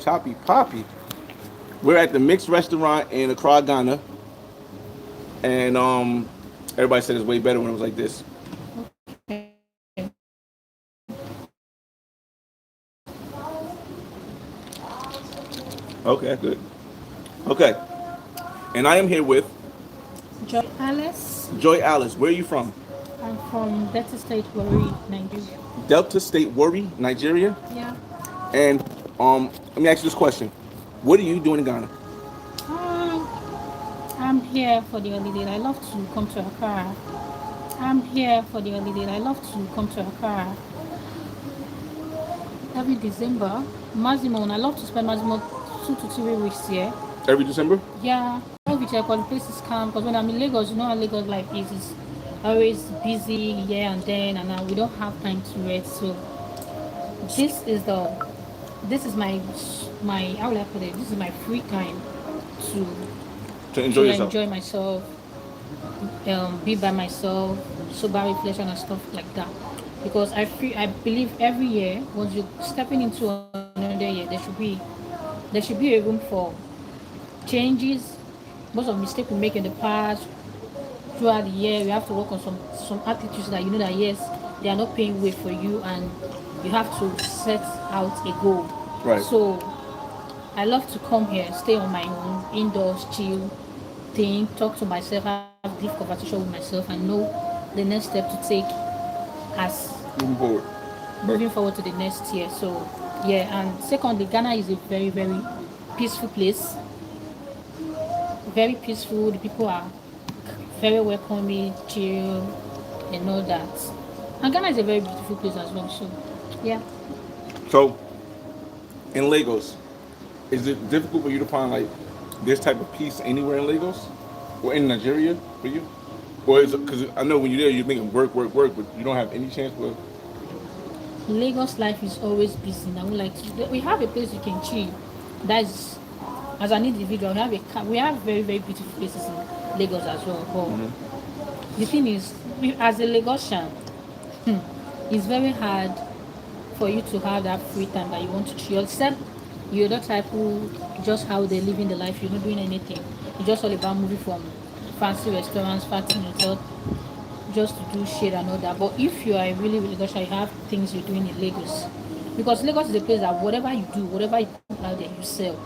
Choppy Poppy. We're at the Mixed Restaurant in Accra, Ghana, and everybody said it's way better when it was like this. Okay, good. Okay, and I am here with Joy Joy Alice. Alice. Where are you from? I'm from Detty State, Warri, Nigeria. Delta State, Warri, Nigeria. Yeah. And let me ask you this question: what are you doing in Ghana? Um, I'm here for the holiday. I love to come to Accra. I'm here for the holiday. I love to come to Accra every December. Maximum, I love to spend maximum 2 to 3 weeks here. Every December. Yeah, I love it here because the place is calm. Because when I'm in Lagos, you know how Lagos life is. It's always busy here and then, and we don't have time to rest. So this is the this is my how will I put it? This is my free time to To enjoy to yourself. enjoy myself, be by myself, sober reflection and stuff like that. Because I believe every year once you're stepping into another year, there should be a room for changes. Most of the mistakes we make in the past throughout the year, we have to work on some attitudes that you know that yes, they are not paying way for you, and you have to set out a goal. Right. So I love to come here, stay on my own, indoors, chill, think, talk to myself, have deep conversation with myself, and know the next step to take as Moving forward. Right. moving forward to the next year. So yeah, and secondly, Ghana is a very, very peaceful place. Very peaceful. The people are very welcoming, chill, and all that. And Ghana is a very beautiful place as well. So yeah. So in Lagos, is it difficult for you to find like this type of peace anywhere in Lagos or in Nigeria for you? Or is it because I know when you're there, you're thinking work, work, work, but you don't have any chance for. Lagos life is always busy. I would like to. We have a place you can chill. That's as an individual. We have very very beautiful places in Lagos as well. But the thing is, as a Lagosian, it's very hard for you to have that free time that you want to chill. Except you're the type who just how they're living the life. You're not doing anything. It's just all about moving from fancy restaurants, fancy hotels, just to do shit and all that. But if you are really, really Lagos, you have things you're doing in Lagos. Because Lagos is a place that whatever you do, whatever you put out there, you sell.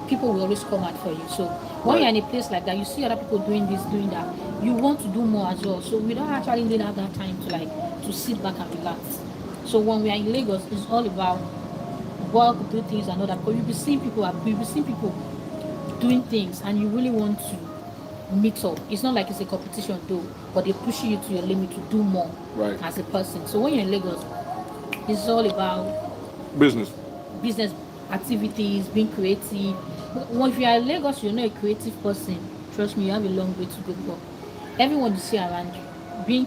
People will always come out for you. So when you're Right. in a place like that, you see other people doing this, doing that, you want to do more as well. So we don't actually really have that time to to sit back and relax. So when we are in Lagos, it's all about work, do things and all that. But you'll be seeing people doing things and you really want to meet up. It's not like it's a competition though, but they push you to your limit to do more Right. as a person. So when you're in Lagos, it's all about Business. business activities, being creative. But if you are in Lagos, you're not a creative person. Trust me, you have a long way to go. But everyone you see around you,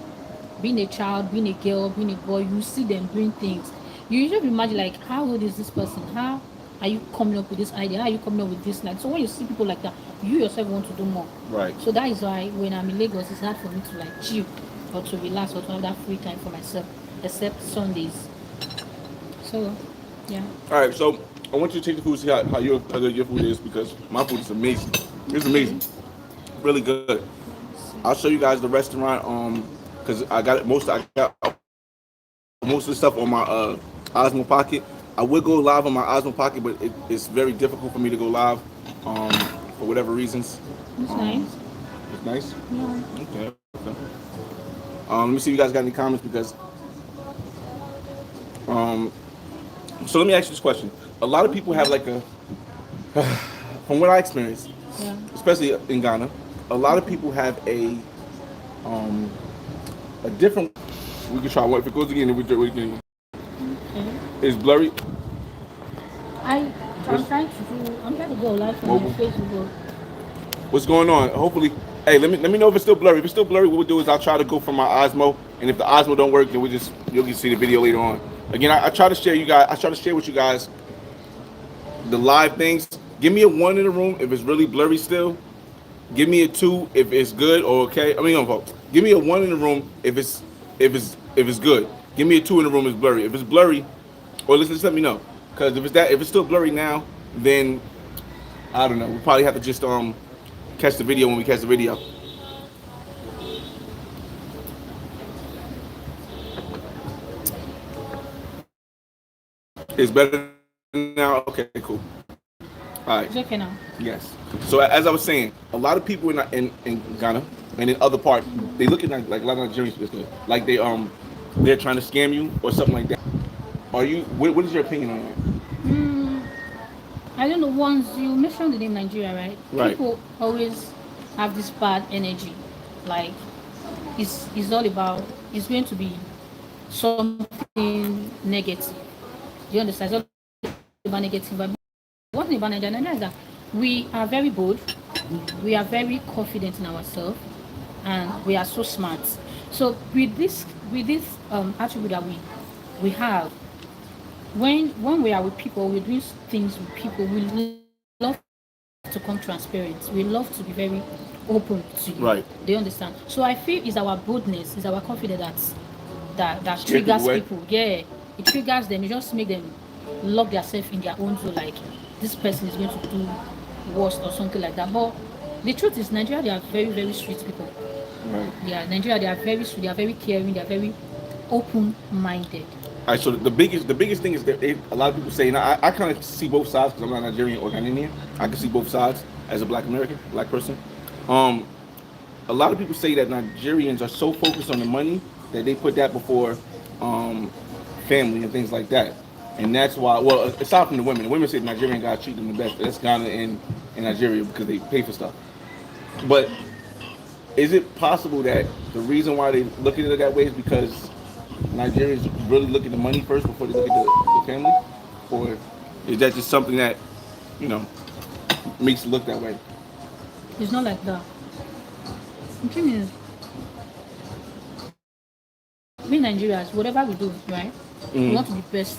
being a child, being a girl, being a boy, you see them doing things. You usually imagine like, how old is this person? How are you coming up with this idea? How are you coming up with this? Like, so when you see people like that, you yourself want to do more. Right. So that is why when I'm in Lagos, it's hard for me to chill or to relax or to have that free time for myself, except Sundays. So, yeah. All right. So I want you to take the food, see how good your food is because my food is amazing. It's amazing. Okay. Really good. I'll show you guys the restaurant. Because I got I got most of the stuff on my Osmo Pocket. I would go live on my Osmo Pocket, but it's very difficult for me to go live um, for whatever reasons. It's Um, nice. it's nice. Yeah. Okay. Okay. Let me see if you guys got any comments because. Um, so let me ask you this question. A lot of people have Okay. like a, from what I experienced, Yeah. especially in Ghana, a lot of Okay. people have um, a different. We can try one. If it goes again, we can. Okay. It's blurry. I What's I'm trying to go live on my mobile? Facebook. What's going on? Hopefully, hey, let me know if it's still blurry. If it's still blurry, what we'll do is I'll try to go from my Osmo, and if the Osmo don't work, then you'll get to see the video later on. Again, I try to share you guys. I try to share with you guys the live things. Give me a one in the room if it's really blurry still. Give me a two if it's good or okay. I mean, no, give me a one in the room if it's good. Give me a two in the room if it's blurry. If it's blurry, or listen, just let me know Because if it's still blurry now, then I don't know. We probably have to just catch the video when we catch the video. It's better now. Okay, cool. All right. It's okay now. Yes. So as I was saying, a lot of people in Ghana and in other parts, they look at like a lot of Nigerians like they're trying to scam you or something like that. Are you? What is your opinion on that? Mm, I don't know. Once you mentioned the name Nigeria, right? Right. People always have this bad energy. Like it's all about. It's going to be something negative. Do you understand? It's all about negative. But one thing about Nigeria is that we are very bold. We are very confident in ourselves, and we are so smart. So with this attribute that we have, when we are with people, we're doing things with people, we love to come transparent. We love to be very open to you. Right. Do you understand? So I feel it's our boldness, it's our confidence that triggers Scare people people. away. Yeah, it triggers them. It just make them lock themselves in their own zone. Like this person is going to do worse or something like that. But the truth is, Nigeria, they are very very sweet people. Right. Yeah, Nigeria, they are very sweet. They are very caring. They are very open-minded. All right. So the biggest thing is that a lot of people say, and I kind of see both sides because I'm not Nigerian or Ghanaian. I can see both sides as a Black American, Black person. Um, a lot of people say that Nigerians are so focused on the money that they put that before um, family and things like that. And that's why, well, aside from the women say Nigerian guys treat them the best. That's Ghana and Nigeria because they pay for stuff. But is it possible that the reason why they look at it that way is because Nigerians really look at the money first before they look at the family? Or is that just something that, you know, makes it look that way? It's not like that. The thing is, we Nigerians, whatever we do, right, we want to be best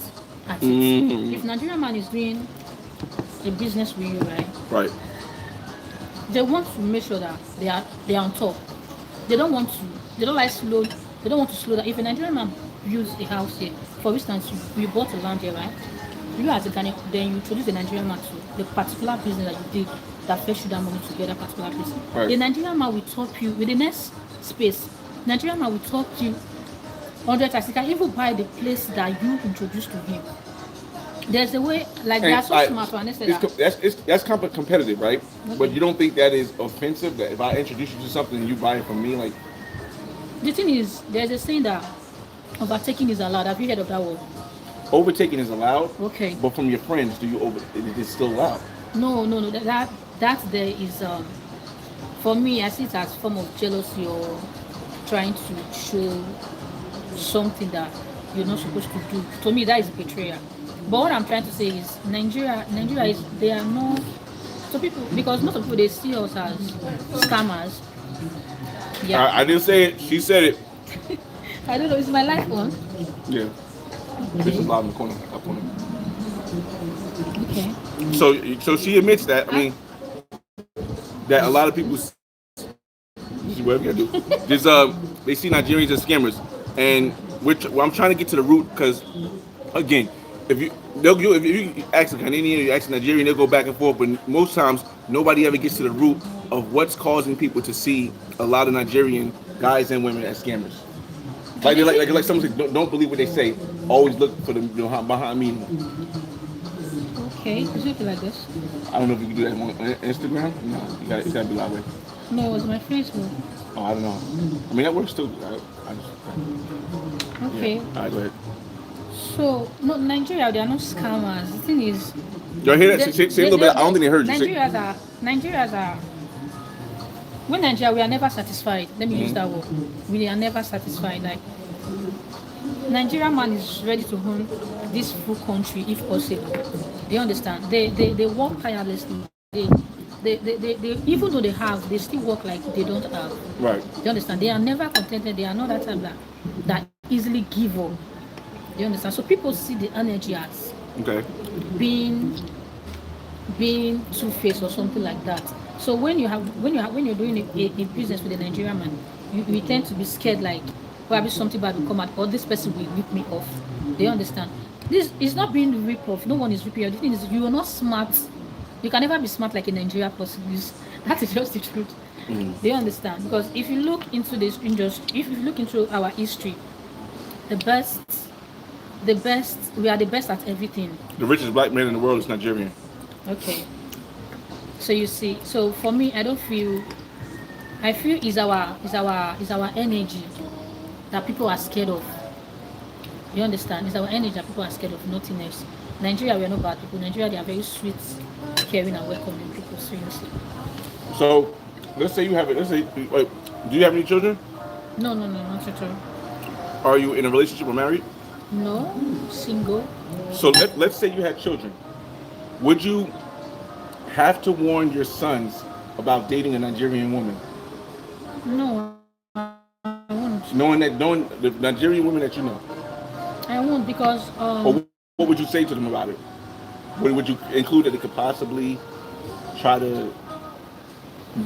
at it. If Nigerian man is doing a business with you, right, Right. they want to make sure that they are on top. They don't want to. They don't like slow. They don't want to slow down. If a Nigerian man builds a house here, for instance, you bought a land here, right? You as a Ghanaian, then you introduce a Nigerian man to the particular business that you did that fetch you that money to get that particular place. Right. The Nigerian man will talk you with the next space. Nigerian man will talk you 100 times. He can even buy the place that you introduced to him. There's a way, like they are so smart to understand that. That's competitive, right? Okay. But you don't think that is offensive that if I introduce you to something and you buy it from me, like The thing is, there's a saying that overtaking is allowed. Have you heard of that word? overtaking is allowed, Okay. but from your friends, do you over? It is still allowed. No, no, no. That there is for me, I see it as form of jealousy or trying to show something that you're not supposed to do. To me, that is betrayal. But what I'm trying to say is Nigeria is they are no so people because most of people they see us as scammers. Yeah. I didn't say it. She said it. I don't know, it's my life on. Yeah. This is loud in the corner. Up on Okay. it. So she admits that. I mean, that a lot of people. This is what we gotta do. There's they see Nigerians as scammers, and well, I'm trying to get to the root because, again, if you ask a Ghanaian or you ask a Nigerian, they'll go back and forth, but most times nobody ever gets to the root of what's causing people to see a lot of Nigerian guys and women as scammers. Like they like someone said, don't believe what they say. Always look for the behind meaning. Okay. Is it like this? I don't know if you can do that on Instagram. No, it's gotta be that way. No, it was my Facebook. Oh, I don't know. I mean that works too. I just, Okay. yeah. All right, go ahead. So no Nigeria, they are not scammers. The thing is Do I hear that? Say a little bit. I don't think they heard you. Nigerians are when Nigeria we are never satisfied. Let me use that word. We are never satisfied. Like Nigerian man is ready to own this full country if possible. They understand. They work tirelessly. They even though they have, they still work like they don't have. Right. You understand? They are never contented. They are not that type that easily give up. You understand? So people see the energy as Okay. being two-faced or something like that. So when you're doing a business with a Nigerian man, you tend to be scared like probably something bad will come out or this person will rip me off. Do you understand? This is not being rip off. No one is ripping you. The thing is, you are not smart. You can never be smart like a Nigeria person is. That is just the truth. They understand, because if you look into this industry, if you look into our history, the best, we are the best at everything. The richest black man in the world is Nigerian. Okay. So you see, so for me, I feel is our energy that people are scared of. You understand? It's our energy that people are scared of, nothing else. Nigeria, we are not bad people. Nigeria, they are very sweet, caring, and welcoming people. Seriously. So let's say you have it. Let's say, wait, do you have any children? No, no, no, not at all. Are you in a relationship or married? No, single. So let's say you had children. Would you have to warn your sons about dating a Nigerian woman, No, I won't. knowing the Nigerian women that you know? I won't because Or what would you say to them about it? Would you include that it could possibly try to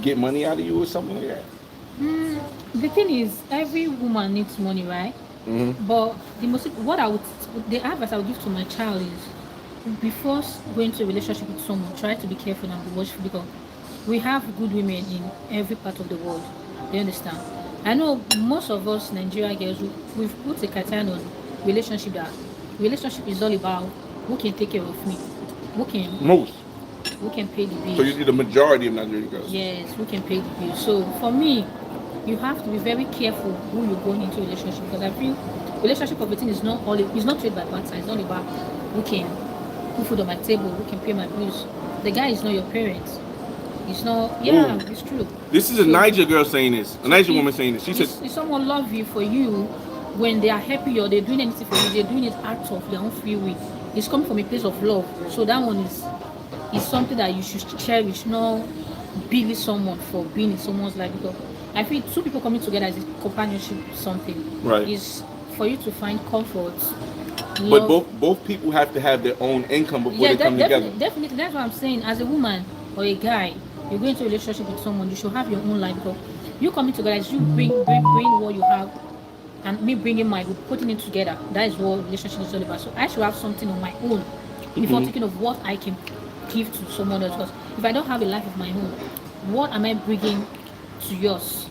get money out of you or something like that? the thing is, every woman needs money, right? But the advice I would give to my child is, before going to a relationship with someone, try to be careful and be watchful, because we have good women in every part of the world. You understand? I know most of us Nigerian girls, we've put a criteria on relationship, that relationship is all about who can take care of me, who can Most. who can pay the So you bills. see the majority of Nigerian girls. Yes, who can pay the bills. So for me, you have to be very careful who you're going into a relationship, because I feel relationship of between is not all, it's not trade by barter. It's not about who can put food on my table, who can pay my bills. The guy is not your parent. It's not. Yeah, Ooh. it's true. This is a So, Niger girl saying this. A Niger if, woman saying this. She said, if someone love you for you, when they are happy or they're doing anything for you, they're doing it out of their own free will. It's coming from a place of love. So that one is something that you should cherish, not bully someone for being in someone's life. Because I feel two people coming together is a companionship, something. Right. Is for you to find comfort. but Love. both people have to have their own income before Yeah, they come together. definitely. That's what I'm saying. As a woman or a guy, you go into a relationship with someone, you should have your own life. Because you coming together is you bring what you have, and me bringing mine, we're putting it together. That is what relationship is all about. So I should have something on my own before thinking of what I can give to someone else. Because if I don't have a life of my own, what am I bringing to yours?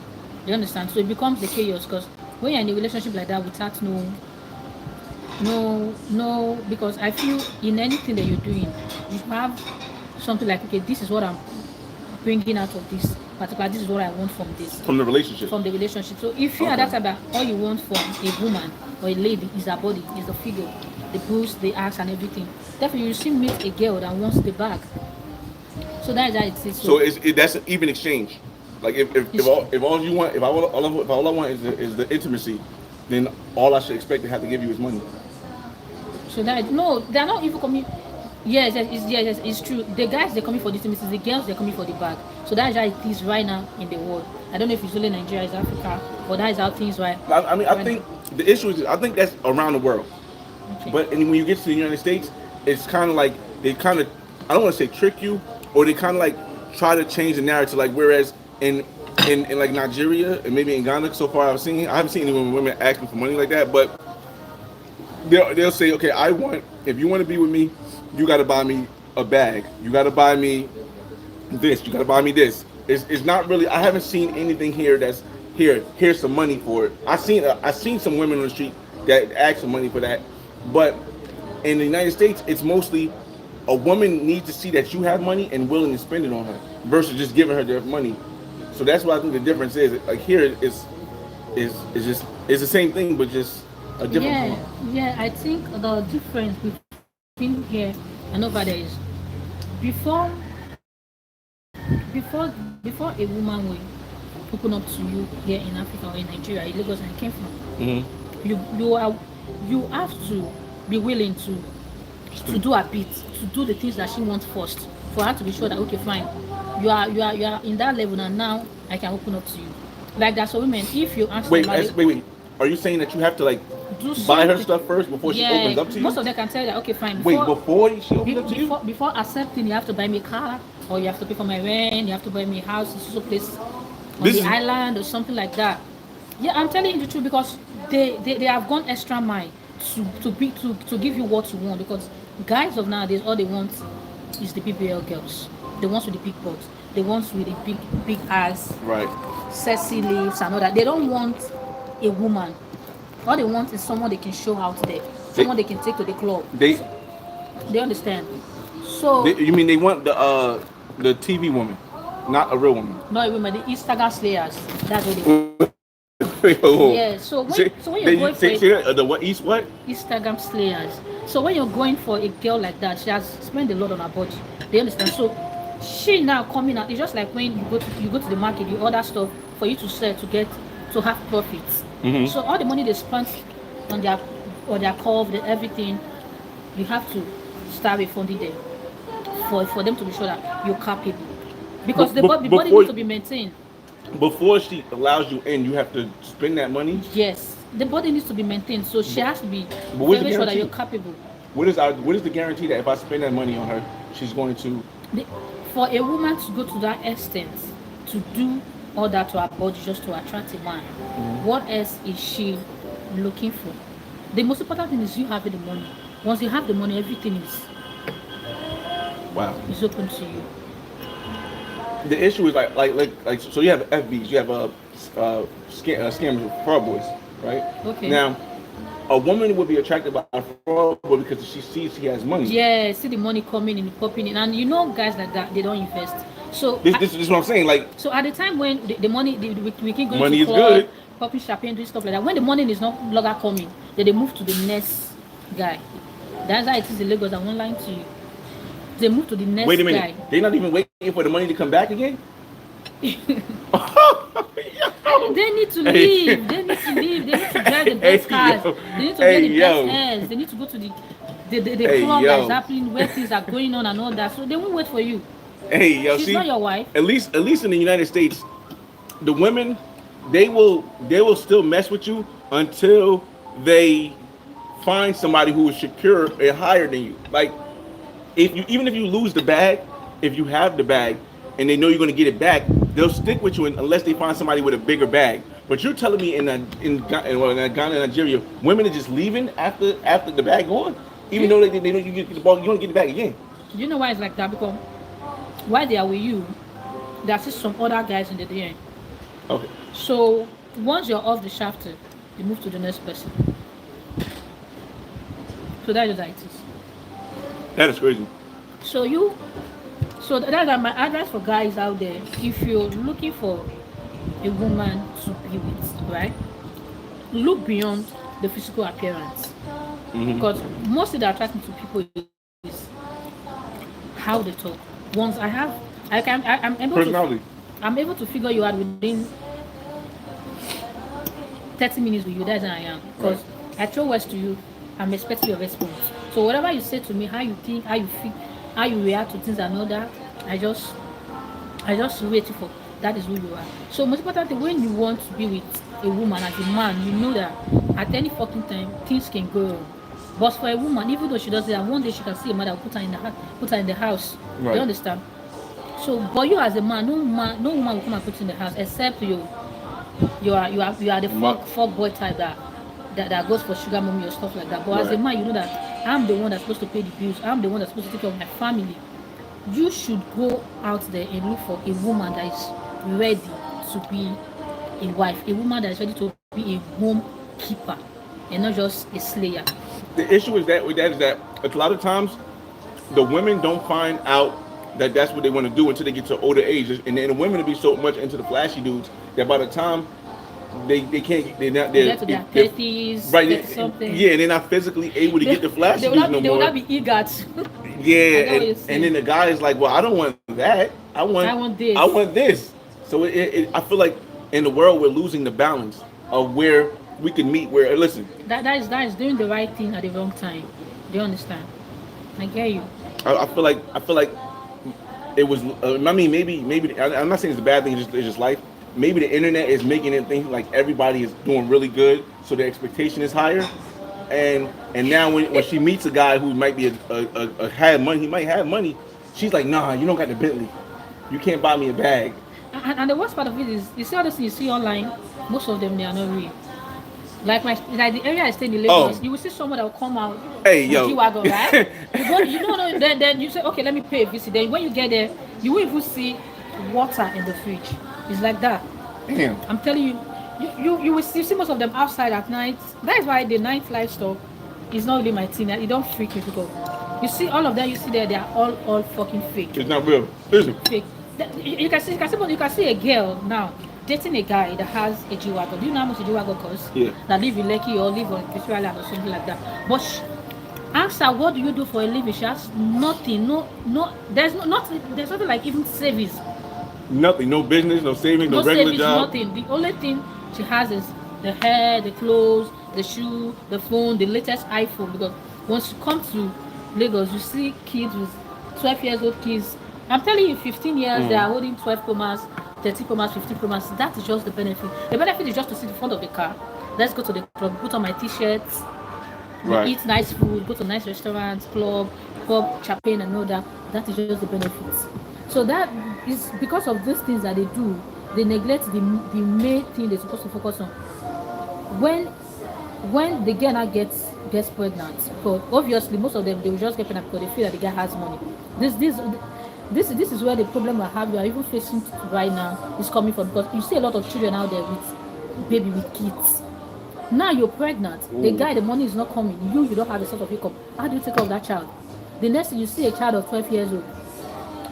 You understand? So it becomes the chaos. Because when you're in a relationship like that without no, because I feel in anything that you're doing, you have something like, okay, this is what I'm bringing out of this particular, this is what I want from this, From the relationship. from the relationship. So if you are that type, that all you want from a woman or a lady is her body, is the figure, the boobs, the ass, and everything, definitely you still meet a girl that wants the bag. So that is how it is. So that's an even exchange. Like if all you want, if all I want is the intimacy, then all I should expect to have to give you is money. So that, no, they are not even coming. Yes, it's true. The guys, they're coming for the intimacy. The girls, they're coming for the bag. So that's how it is right now in the world. I don't know if it's only Nigeria, it's Africa, but that is how things right. I mean, I right think the issue is, I think that's around the world. now. Okay. But when you get to the United States, it's kind of like they kind of, I don't want to say trick you, or they kind of like try to change the narrative. Like whereas in like Nigeria and maybe in Ghana, so far I haven't seen any women asking for money like that. But they'll say, okay, if you want to be with me, you got to buy me a bag. You got to buy me this. You got to buy me this. It's not really. I haven't seen anything here that's here's some money for it. I seen some women on the street that ask for money for that, but in the United States, it's mostly a woman needs to see that you have money and willing to spend it on her versus just giving her their money. So that's what I think the difference is. Like here it's the same thing, but just a different form. Yeah, I think the difference between here and over there is, before before a woman will open up to you here in Africa or in Nigeria, in Lagos, and I came from, you have to be willing to do a bit, to do the things that she wants first, for her to be sure that, okay, fine, you are in that level, and now I can open up to you. Like that. So women, if you ask Wait, somebody, wait. Are you saying that you have to like do buy her something, stuff first before she opens up to you? most of them can tell you that, okay, fine. Wait, before she opens up to you? Before accepting, you have to buy me a car, or you have to pay for my rent, you have to buy me a house in some place on the island or something like that. Yeah, I'm telling you the truth, because they have gone extra mile to give you what you want, because guys of nowadays, all they want is the BBL girls, the ones with the big butts, the ones with the big ass, Right. sexy lips and all that. They don't want a woman. All they want is someone they can show out there, They someone they can take to the club. they, They understand. So you mean they want the TV woman, not a real woman. no, women, the Instagram slayers. That's what they want. Wait, hold Yeah. on. So when you're going for The what East what? Instagram slayers. So when you're going for a girl like that, she has spent a lot on her body. They understand. So she now coming out. It's just like when you go to the market, you order stuff for you to sell to have profits. Mm-hmm. So all the money they spent on their curve, everything, you have to start refunding them for them to be sure that you're capable. Because the body needs to be maintained. Before she allows you in, you have to spend that money. Yes, the body needs to be maintained. So she has to be where's the very sure that guarantee? you're capable. What is the guarantee that if I spend that money on her, she's going to? The, for a woman to go to that extent to do all that to her body just to attract a man, what else is she looking for? The most important thing is you having the money. Once you have the money, everything Wow. is open to you. The issue is like so you have FBs, you have scammers, fraud boys, right? Okay. Now, a woman would be attracted by a fraud boy because she sees he has money. Yeah, see the money coming in, popping in, and guys like that, they don't invest. So This is what I'm saying. Like, so at the time when the money, we keep going money to is club, good. popping champagne, doing stuff like that. When the money is not longer coming, then they move to the next guy. That's how it is in Lagos. I won't lie to you. They move to the next wait a minute, guy. they're not even waiting for the money to come back again. They need to leave. They need to leave. They need to drive the best cars. They need to get the best airs. They need to go to the club that's happening where things are going on and all that. So they won't wait for you. Hey, yo, She's see, not your wife. At least in the United States, the women they will still mess with you until they find somebody who is secure and higher than you. Like, even if you lose the bag, if you have the bag and they know you're going to get it back, they'll stick with you unless they find somebody with a bigger bag. But you're telling me in Ghana, Nigeria, women are just leaving after the bag gone, even though they know you get the ball, you don't get it back again. You know why it's like that? Because while they are with you, there's just some other guys in the DM. Okay. So once you're off the shaft, you move to the next person. So that is how it is. That is crazy. So that's my advice for guys out there. If you're looking for a woman to be with, right? Look beyond the physical appearance. Because mostly the attraction to people is how they talk. Once I'm able Personality. I'm able to figure you out within 30 minutes with you. That's how I am. Because I throw words to you, I'm expecting your response. So whatever you say to me, how you think, how you feel, how you react to things and all that, I just wait for that is who you are. So most important thing, when you want to be with a woman as a man, you know that at any fucking time things can go wrong. But for a woman, even though she does that, one day she can see a man that will put her in the house. Right. You understand? So, but you as a man, no woman will come and put you in the house except you are the fuck boy type that goes for sugar mommy or stuff like that. But as a man, you know that I'm the one that's supposed to pay the bills. I'm the one that's supposed to take care of my family. You should go out there and look for a woman that is ready to be a wife, a woman that is ready to be a home keeper and not just a slayer. The issue is that a lot of times the women don't find out that that's what they want to do until they get to older age, and then the women will be so much into the flashy dudes that by the time they can't, they're not, They get to their 30s, right? Something. Yeah, they're not physically able to get the flashy dudes no more. They will not be eager to. Yeah, and then the guy is like, well, I don't want that. I want this. I want this. So I feel like in the world we're losing the balance of where we can meet. Where listen, that is doing the right thing at the wrong time. Do you understand? I get you. I feel like it was. I mean, maybe. I'm not saying it's a bad thing. It's just life. Maybe the internet is making it think like everybody is doing really good, so the expectation is higher. And now when she meets a guy who might be a had money, he might have money. She's like, nah, you don't got the Bentley. You can't buy me a bag. And the worst part of it is, you see all this you see online. Most of them they are not real. Like the area I stay in Oh, Lagos, you will see someone that will come out hey, with yo. G-Wagon, right? You go, you know, no, then you say, okay, let me pay a visit. Then when you get there, you will even see water in the fridge. It's like that. Damn. I'm telling you, you will see most of them outside at night. That is why the nightlife stuff is not really my thing. It don't freak me because you see all of them you see there, they are all fucking fake. It's not real. Listen. Fake. You can see a girl now dating a guy that has a G-Wagon. Do you know how much a G-Wagon costs? Yeah. That live in Lekki or live on Victoria Island or something like that. But ask her what do you do for a living? She has nothing. No. There's nothing like even savings. Nothing. No business, no savings, no No regular savings, job. nothing. The only thing she has is the hair, the clothes, the shoe, the phone, the latest iPhone. Because once you come to Lagos, you see kids with 12 years old kids. I'm telling you, 15 years, they are holding 12 Pro Max, 13 Pro Max, 15 Pro Max. That is just the benefit. The benefit is just to sit in front of the car. Let's go to the club, put on my t-shirts, we Right. eat nice food, go to nice restaurants, club, pub, champagne, and all that. That is just the benefits. So that is because of these things that they do, they neglect the main thing they're supposed to focus on. When the girl now gets pregnant, but obviously most of them they will just get pregnant because they feel that the guy has money. This this this is where the problem I have you are even facing right now is coming from because you see a lot of children out there with baby with kids. Now you're pregnant. The guy, the money is not coming. You don't have a sort of income. How do you take care of that child? The next thing you see a child of 12 years old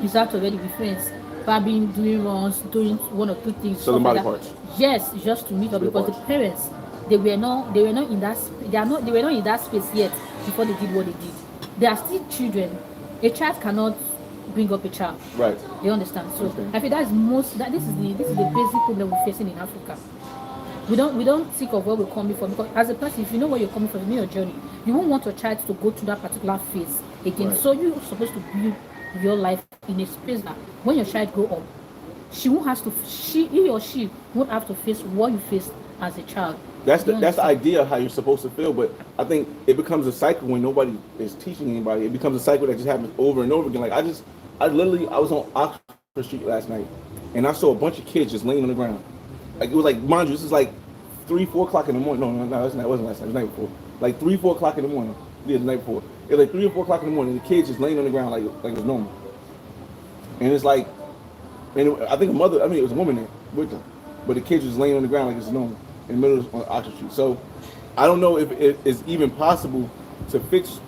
is out already with friends, babbing, doing runs, doing one or two things. Selling Stuff body like parts. that. Yes, just to meet up Spare because the parts. parents they were not in that they were not in that space yet before they did what they did. They are still children. A child cannot bring up a child. Right. You understand? So Okay. I feel this is the basic problem we're facing in Africa. We don't think of where we're coming from because as a person, if you know where you're coming from, you know your journey, you won't want your child to go through that particular phase again. Right. So you're supposed to build your life in a space that when your child grow up, he or she won't have to face what you faced as a child. That's You the understand? idea of how you're supposed to feel, but I think it becomes a cycle when nobody is teaching anybody. It becomes a cycle that just happens over and over again. Like I was on Oxford Street last night, and I saw a bunch of kids just laying on the ground. Like it was like, mind you, this is like 3, 4 o'clock in the morning. No, it wasn't last night. It was the night before. Like 3, 4 o'clock in the morning. Yeah, the night before. It was like 3 or 4 o'clock in the morning. And the kids just laying on the ground like it was normal. And it's like, I think it was a woman there with them, but the kids was laying on the ground like it's normal in the middle of Oxford Street. So I don't know if it is even possible to fix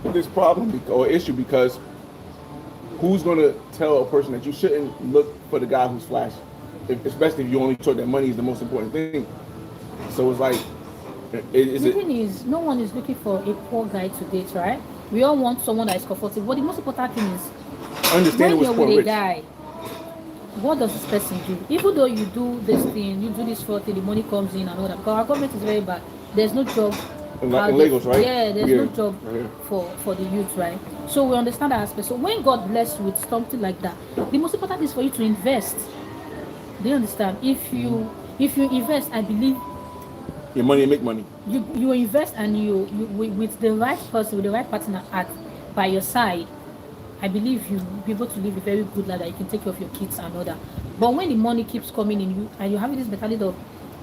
this problem or issue because who's going to tell a person that you shouldn't look for the guy who's flashy, especially if you only thought that money is the most important thing. So it's like, The thing is, no one is looking for a poor guy to date, right? We all want someone that is comfortable. But the most important thing is understanding when what's you're poor with a rich? guy, what does this person do? Even though you do this thing, you do this for till the money comes in and all that. Because our government is very bad. There's no job. In Lagos, right? Yeah, there's Yeah. no job Right here. for the youth, right? So we understand that aspect. So when God bless you with something like that, the most important is for you to invest. Do you understand? If you invest, I believe Your money and make money. you invest and with the right person, with the right partner at by your side, I believe you'll be able to live a very good life that you can take care of your kids and all that. But when the money keeps coming in, you're having this mentality of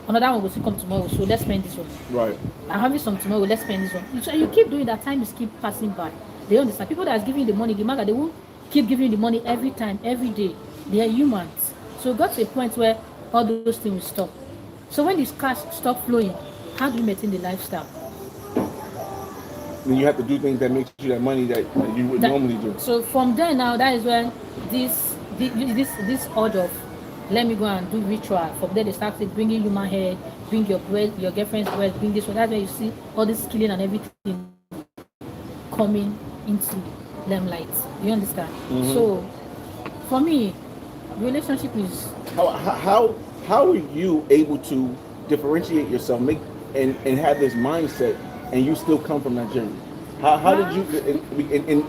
another one will still come tomorrow, so let's spend this one. Right. I'm having some tomorrow, let's spend this one. So you keep doing that, time is keep passing by. They understand. People that are giving you the money, the maga, they won't keep giving you the money every time, every day. They are humans. So it got to a point where all those things will stop. So when this cash stop flowing, how do you maintain the lifestyle? Then you have to do things that make you that money that you would normally do. So from there now, that is when this urge of let me go and do ritual. From there they start bringing human hair, bring your breast, your girlfriend's breast, bring this one. That's where you see all this killing and everything coming into limelight. You understand? Mm-hmm. So for me, relationship is How are you able to differentiate yourself, make and have this mindset, and you still come from Nigeria? How did you? And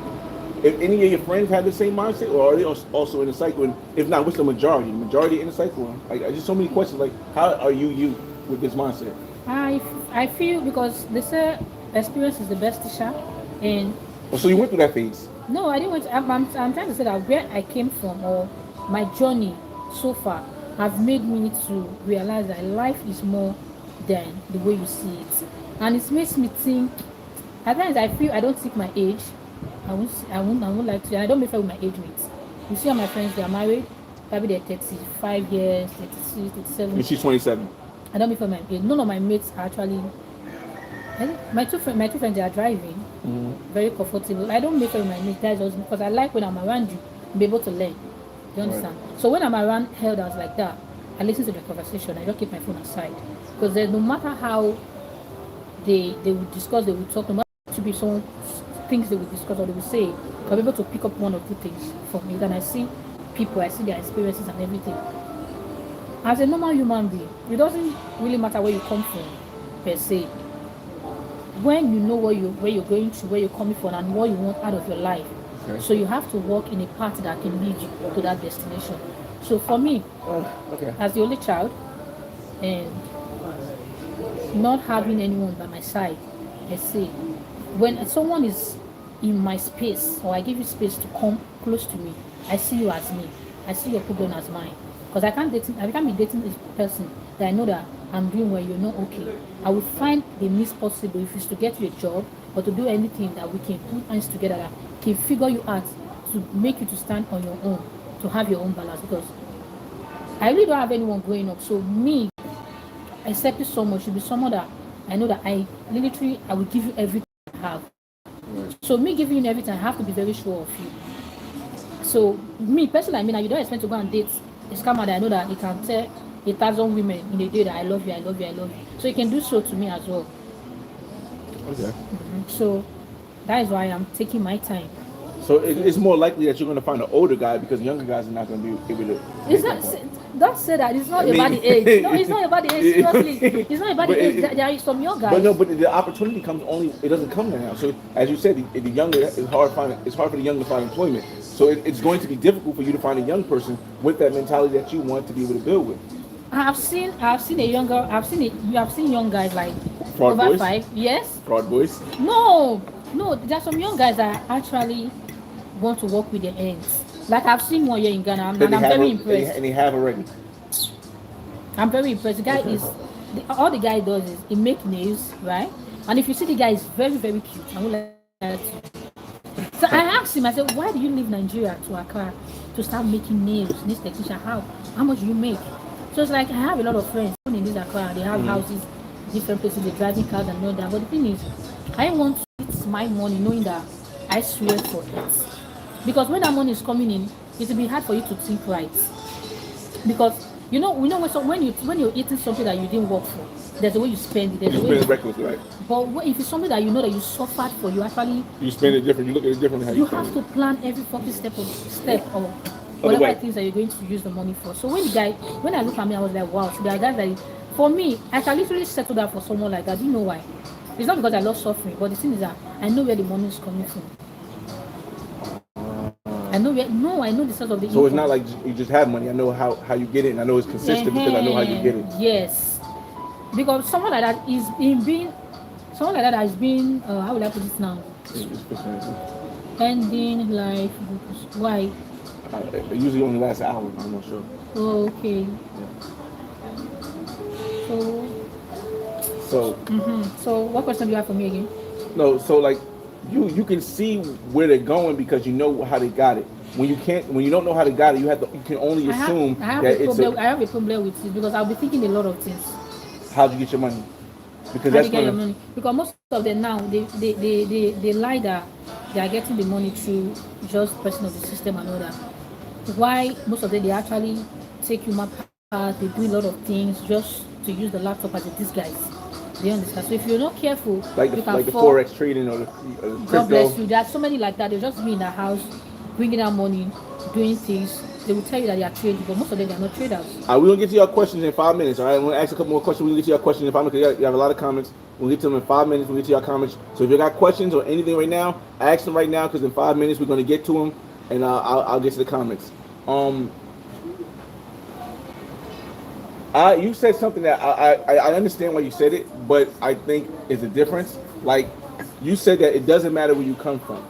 if any of your friends have the same mindset, or are they also in the cycle? And if not, what's the majority? The majority in the cycle? Like, just so many questions. Like, how are you with this mindset? I feel because they say experience is the best teacher, and Oh, so you went through that phase. no, I didn't want to, I'm trying to say that where I came from or my journey so far have made me to realize that life is more than the way you see it. And it makes me think, at times I feel I don't think my age. I won't like to. I don't prefer with my age mates. You see all my friends, they are married, probably they're 35 years, 36, 37. And she's 27. I don't prefer my age. None of my mates are actually. My two friends, they are driving, very comfortable. I don't make with my mates, that's just because I like when I'm around you, be able to learn. You understand? Right. So when I'm around elders like that, I listen to the conversation. I don't keep my phone aside because no matter how they will discuss, they will talk, no matter to be some things they will discuss or they will say, I'll be able to pick up one or two things from me. Then I see people, I see their experiences and everything. As a normal human being, it doesn't really matter where you come from, per se. When you know where you're going to, where you're coming from, and what you want out of your life, so you have to walk in a path that can lead you to that destination. So for me, as the only child, and not having anyone by my side, I say, when someone is in my space, or I give you space to come close to me, I see you as me. I see your problem as mine. Because I can't be dating this person that I know that I'm doing well, you're not okay. I will find the means possible if it's to get you a job or to do anything that we can put hands together that can figure you out to make you to stand on your own, to have your own balance. Because I really don't have anyone growing up. So me, I accept you so much. You'll be someone that I know that I will give you everything I have. So me giving you everything, I have to be very sure of you. So me personally, I mean, you don't expect to go and date a scammer that I know that he can tell 1,000 women in a day that I love you, I love you, I love you. So you can do so to me as well. Okay. So that is why I'm taking my time. So it's more likely that you're going to find an older guy because younger guys are not going to be able to. Don't say that. It's not about the age. No, it's not about the age. Seriously, it's not about the age. There are some young guys. But the opportunity comes only. It doesn't come now. So as you said, the younger it's hard for the young to find employment. So it's going to be difficult for you to find a young person with that mentality that you want to be able to build with. I've seen young guys like Fraud over boys? 5. Yes. Fraud boys? No. There are some young guys that actually want to work with their hands. Like I've seen one here in Ghana, and I'm very impressed. And they have already. I'm very impressed. The guy all the guy does is he make nails, right? And if you see the guy is very, very cute. I would like that too. So I asked him, I said, why do you leave Nigeria to Accra to start making nails? This technician, how much do you make? So it's like I have a lot of friends in this Accra. They have houses, different places, they're driving cars and all that. But the thing is, I want to eat my money knowing that I swear for it. Because when that money is coming in, it will be hard for you to think right. Because when you're eating something that you didn't work for, there's a way you spend it. There's you a way spend it recklessly, right? But if it's something that you know that you suffered for, you spend it different. You look at it differently. You have to plan every fucking step or whatever things that you're going to use the money for. So when I look at me, I was like, wow. So there are guys that, for me, I can literally settle down for someone like that. Do you know why? It's not because I love suffering, but the thing is that I know where the money is coming from. I know the source of the income. So it's not like you just have money. I know how you get it, and I know it's consistent because I know how you get it. Yes. Because someone like that has been, how would I put it now? Ending life. Why? It usually only lasts an hour. I'm not sure. Oh, okay. Yeah. So. So what question do you have for me again? No. So like, you can see where they're going because you know how they got it. When you don't know how they got it, you can only assume I have a problem with it because I'll be thinking a lot of things. How'd you get your money? Because Because most of them now they lie that they are getting the money through just pressing of the system and all that. Why most of them they actually take human part, they do a lot of things just to use the laptop as a disguise. They understand. So if you're not careful, like the forex trading or the crypto. God bless you. There are so many like that. They'll just be in their house, bringing out money, doing things. They will tell you that they are trading, but most of them are not traders. We're going to get to your questions in 5 minutes, all right? I'm going to ask a couple more questions. We're going to get to your questions in 5 minutes because you have a lot of comments. We'll get to them in 5 minutes. We'll get to your comments. So if you got questions or anything right now, ask them right now because in 5 minutes we're going to get to them, and I'll get to the comments. You said something that I understand why you said it, but I think is a difference. Like, you said that it doesn't matter where you come from.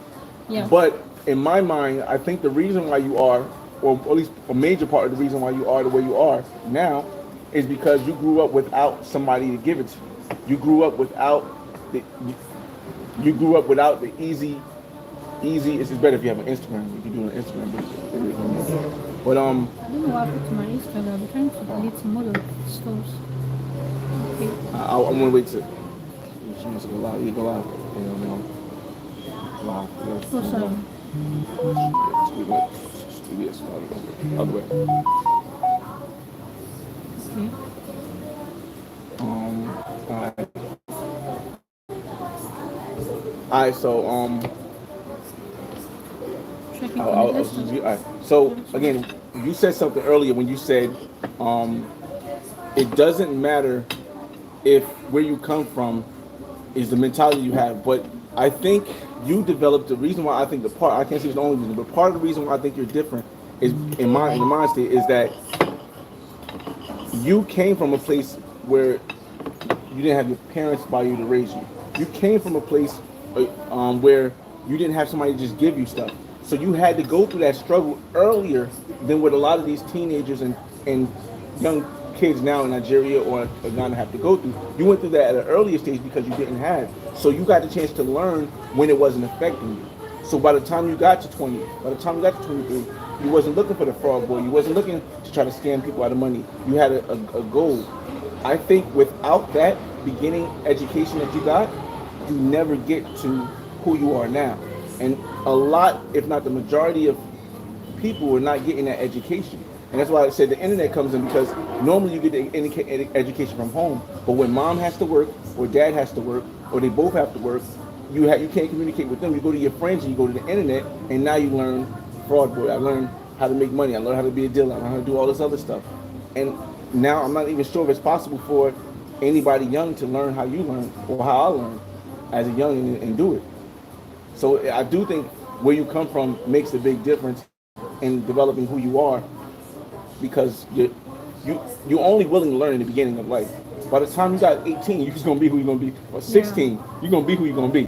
Yeah. But in my mind, I think the reason why you are, or at least a major part of the reason why you are the way you are now, is because you grew up without somebody to give it to you. You grew up without the you grew up without the easy. It's just better if you have an Instagram. If you do an Instagram, but I don't know what happened to my Instagram. I'm trying to delete some of the stores. Okay. I want to wait to. She wants to go live. You go live. You know, live. Oh, sorry. Yes, other way. Okay. Alright. Alright, so Checking alright. So again, you said something earlier when you said it doesn't matter if where you come from is the mentality you have, but I think you developed the reason why I think I can't say it's the only reason, but part of the reason why I think you're different is in the mind state is that you came from a place where you didn't have your parents by you to raise you. You came from a place where you didn't have somebody to just give you stuff. So you had to go through that struggle earlier than what a lot of these teenagers and young kids now in Nigeria or Ghana have to go through. You went through that at an earlier stage because you didn't have. So you got the chance to learn when it wasn't affecting you. So by the time you got to 20, by the time you got to 23, you wasn't looking for the fraud boy. You wasn't looking to try to scam people out of money. You had a goal. I think without that beginning education that you got, you never get to who you are now. And a lot, if not the majority of people are not getting that education. And that's why I said the internet comes in, because normally you get the education from home, but when mom has to work or dad has to work or they both have to work, you can't communicate with them. You go to your friends and you go to the internet, and now you learn fraud boy. I learned how to make money. I learned how to be a dealer. I learned how to do all this other stuff. And now I'm not even sure if it's possible for anybody young to learn how you learn or how I learned as a young and do it. So I do think where you come from makes a big difference in developing who you are, because you're only willing to learn in the beginning of life. By the time you got 18, you're just gonna be who you're gonna be. Or 16, you're gonna be who you're gonna be.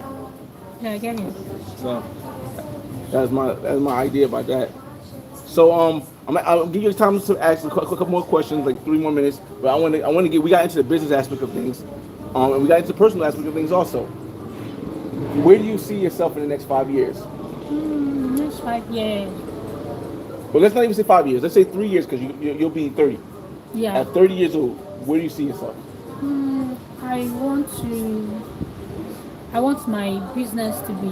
Yeah, I get it. So that's my idea about that. So I'll give you time to ask a couple more questions, like 3 more minutes. But I want to get, we got into the business aspect of things, and we got into the personal aspect of things also. Where do you see yourself in the next 5 years? Next 5 years. Well, let's not even say 5 years. Let's say 3 years, because you'll be 30. Yeah. At 30 years old, where do you see yourself? I want my business to be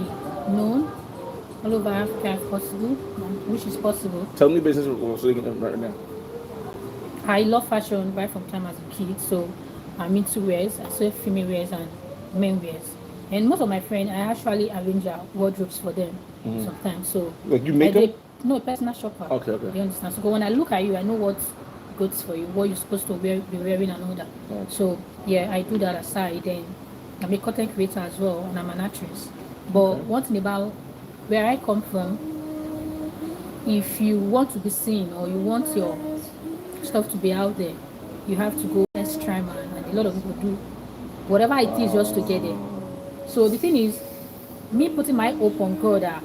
known all over Africa if possible, which is possible. Tell me business so they can right now. I love fashion right from time as a kid, so I'm into wears. I sell female wears and men wears. And most of my friends, I actually arrange their wardrobes for them sometimes. So like you make them? No, personal shopper. Okay. You understand? So when I look at you, I know what goes for you, what you're supposed to be wearing and all that. Okay. So yeah, I do that aside. Then I'm a content creator as well, and I'm an actress. But one thing about where I come from, if you want to be seen or you want your stuff to be out there, you have to go extra mile, and a lot of people do whatever it is just to get there. So the thing is, me putting my hope on God that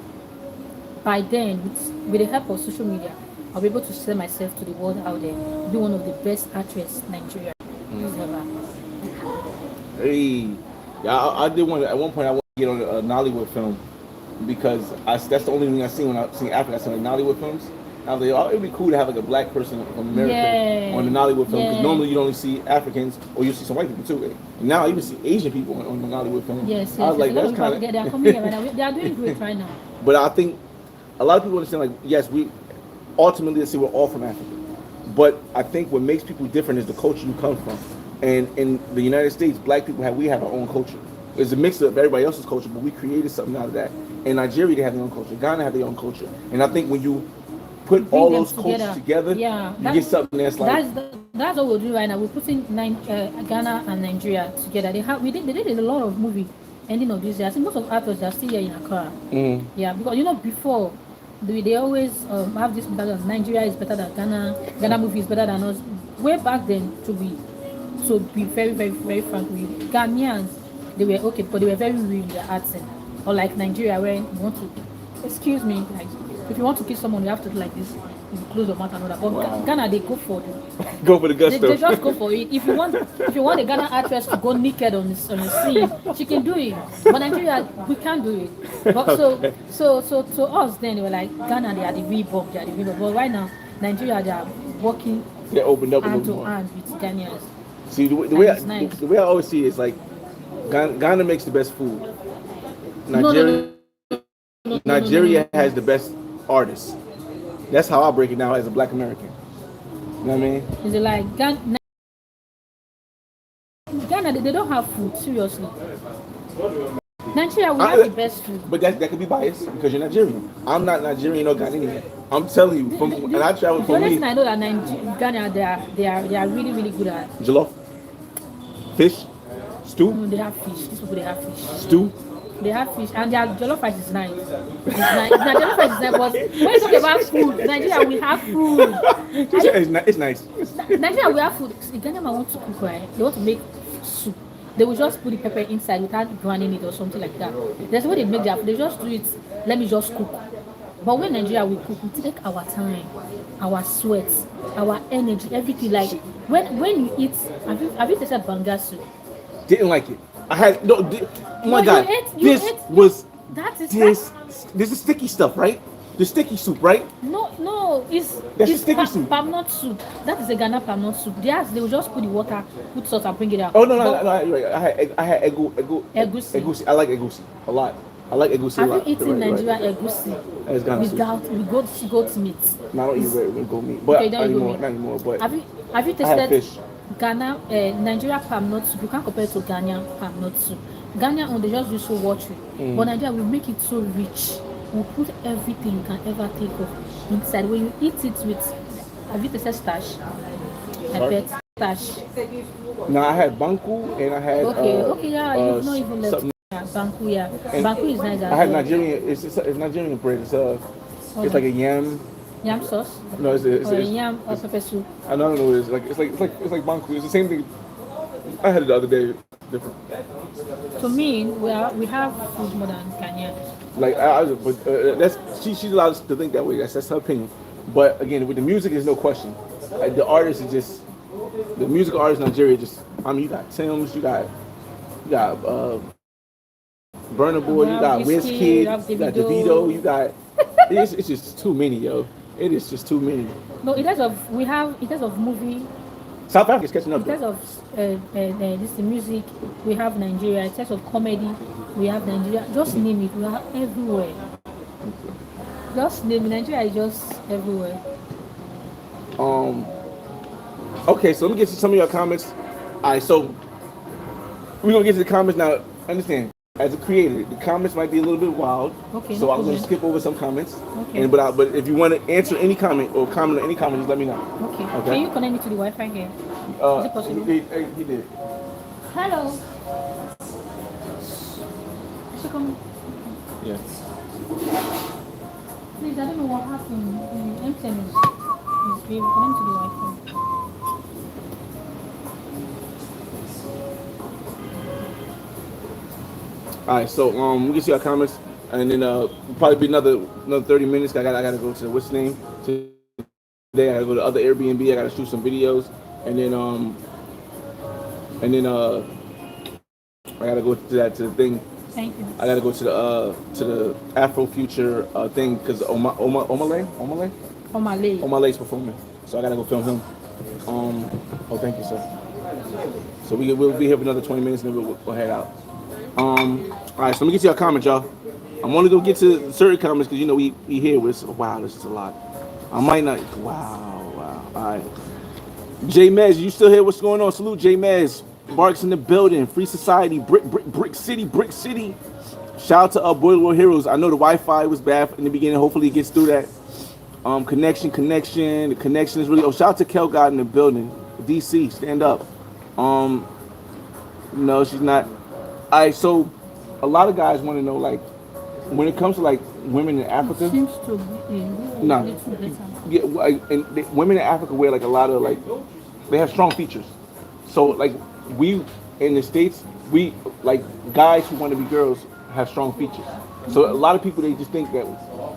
by then, with the help of social media, I'll be able to sell myself to the world out there, be one of the best actresses Nigeria has ever. Hey, yeah, I did want to, at one point I wanted to get on a Nollywood film, because that's the only thing I seen when I seen Africa. I seen like Nollywood films. I was like, oh, it'd be cool to have like a black person from America on the Nollywood film, because normally you only see Africans, or you see some white people too. And now I even see Asian people on the Nollywood film. Yes, I was like, that's kind of. They are coming here right now. They are doing great right now. But I think a lot of people understand, like, yes, we ultimately, let's say we're all from Africa, but I think what makes people different is the culture you come from. And in the United States, black people have our own culture. It's a mix of everybody else's culture, but we created something out of that. In Nigeria, they have their own culture. Ghana have their own culture. And I think when you put all those cultures together, you get something that's like. That's what we're doing right now. We're putting Ghana and Nigeria together. They did a lot of movie ending of this year. I think most of actors are still here in Accra. Yeah, because before they always have this mentality: Nigeria is better than Ghana. Ghana movie is better than us. Way back then, to be very, very, very frank with you, Ghanaians, they were okay, but they were very real in their accent. Or like Nigeria, where you want to, excuse me, like if you want to kiss someone, you have to do like this. You close your mouth and all that. But Ghana, they go for it. Go for the gusto. They just go for it. If you want a Ghana actress to go naked on the scene, she can do it. But Nigeria, we can't do it. But Okay. so to us then they were like Ghana, they are the reebok, they are the reebok. But right now, Nigeria, they are working They opened up a hand little to more. hand with Ghanaians. See, the And way it's nice. the way I always see it is like Ghana makes the best food. No, Nigeria has the best artists. That's how I break it down as a Black American. You know what I mean? Is it like Ghana, they don't have food, seriously. Nigeria, we have the best food. But that could be biased because you're Nigerian. I'm not Nigerian or Ghanaian. I'm telling you, and I travel The from only me. thing I know that Ghana, they are really, really good at. Jollof, fish, stew, No, they have fish. These people, they have fish. stew. They have fish, and their jollof rice is nice. It's nice. Their jollof rice is nice, but when you talk about food, Nigeria, we have food. It's nice. Nigeria, we have food. The Ghanaian man want to cook, right? They want to make soup. They will just put the pepper inside without browning it or something like that. That's what they make their food. They just do it. Let me just cook. But when Nigeria we cook, we take our time, our sweat, our energy, everything. Like when you eat, have you tasted banga soup? Didn't like it. I had no. Oh my No, God, you this ate- was That is this. This is sticky stuff, right? The sticky soup, right? No, That's it's sticky soup. palm nut soup. That is a Ghana palm nut soup. They will just put the water, put salt, and bring it out. Oh no, But you're right. I had Egusi. egusi. I like egusi a lot. I like egusi a Have lot. you eaten Right. Nigerian egusi That's Ghana soup. with goat meat? No, I don't eat red goat meat, but Okay, don't not eat goat anymore. meat. Not anymore. But Have you I had tasted fish. Ghana Nigeria palm nut soup? You can't compare it to Ghanaian palm nut soup. Ghanaian, they just use so watery, but Nigeria will make it so rich. We'll put everything you can ever think of inside. When you eat it with, have you tasted stash? I bet stash. No, I had banku and I had Okay, yeah, you've not even left. something. Yeah, Banku, yeah. And Banku is nice. I had Nigerian. It's Nigerian bread. It's like a yam. Yam sauce No, or a yam or pepper soup. I don't know what it is. It's like banku. It's the same thing. I had it the other day. Different. To me, we have food more than Ghanaian. Like but that's she's allowed to think that way. That's her opinion. But again, with the music, there's no question. Like, the artist is just the musical artist in Nigeria. Just I mean, you got Tim's, you got Burna Boy, you got Wizkid, you got Davido, you got. It's just too many, yo. It is just too many. No, in terms of movie, South Africa's catching up. in terms of this the music, we have Nigeria. In terms of comedy, we have Nigeria. Just name it, we are everywhere. Just name it, Nigeria is just everywhere. Okay, so let me get to some of your comments. All right, so we're gonna get to the comments now. Understand, as a creator, the comments might be a little bit wild. Okay, So no I'm gonna problem. skip over some comments. Okay. But if you want to answer any comment or comment on any comment, just let me know. Okay. Okay. Can you connect me to the Wi-Fi here? Is it possible? He did. Hello. So come. Yeah. Please, I don't know what happened. MTN is being connected to the Wi-Fi. All right, so we can see our comments, and then probably be another 30 minutes. I gotta go to what's the name today. I gotta go to other Airbnb. I gotta shoot some videos, and then I gotta go to the thing. Thank you. I gotta go to the Afro Future thing because Omalay's Malay. performing, so I gotta go film him. Oh, thank you, sir. So we'll be here for another 20 minutes, and then we'll head out. All right, so let me get to your comments, y'all. I'm only gonna get to certain comments because we here with wow, this is a lot. I might not. Wow. All right. J Mez, you still here? What's going on? Salute, J Mez. Barks in the building. Free Society. Brick City. Shout out to Boiler World Heroes. I know the Wi-Fi was bad in the beginning. Hopefully it gets through that. Connection. The connection is really. Oh, shout out to Kel God in the building. DC, stand up. No, she's not. All right, so a lot of guys want to know, like, when it comes to like women in Africa. Seems to be No. little better. Yeah, women in Africa wear like a lot of they have strong features. So like we in the States, we like guys who want to be girls have strong features. So a lot of people they just think that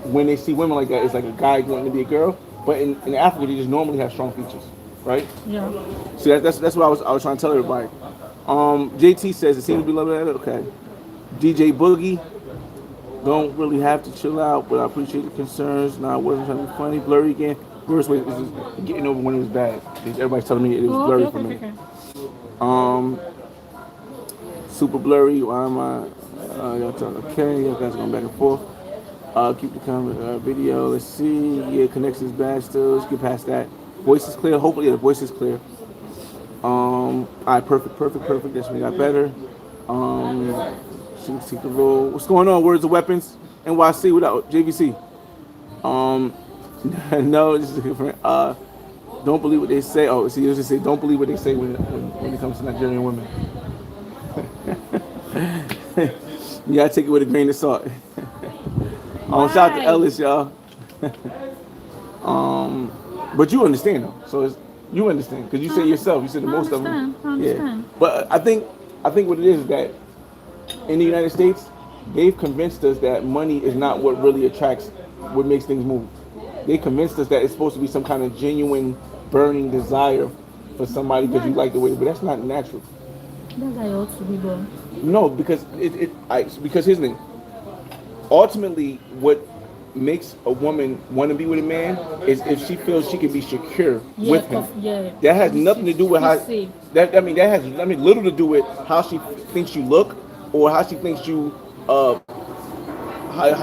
when they see women like that, it's like a guy wanting to be a girl. But in Africa, they just normally have strong features, right? Yeah. See, that's what I was trying to tell everybody. JT says it seems to be loving it. Okay. DJ Boogie, don't really have to chill out, but I appreciate the concerns. No, I wasn't trying to be funny. Blurry again. Worst way was just getting over when it was bad. Everybody's telling me it was Oh, okay, blurry for okay, okay, me. okay. Um, super blurry. Why am I? Y'all talking? Okay, y'all guys going back and forth. Keep the comment video. Let's see. Yeah, connection's bad still. Let's get past that. Voice is clear. Hopefully, the voice is clear. All right, perfect. That's when we got better. Shoot, take the roll. What's going on? Words of weapons. NYC without JVC. Um, no, this is different. Don't believe what they say. Oh, see, you just say don't believe what they say when it comes to Nigerian women. You gotta take it with a grain of salt. Shout out to Why? Ellis, y'all. But you understand though, so you understand because you said yourself. You said the I most of understand. them. I Yeah. understand. But I think what it is that in the United States, they've convinced us that money is not what really attracts, what makes things move. They convinced us that it's supposed to be some kind of genuine, burning desire for somebody because you Yeah, like the way, but that's not natural. that's how it ought to be done. No, because because here's the thing. Ultimately, what makes a woman want to be with a man is if she feels she can be secure Yeah, with him. yeah. That has nothing to do with Feel how safe. that has little to do with how she thinks you look or how she thinks you how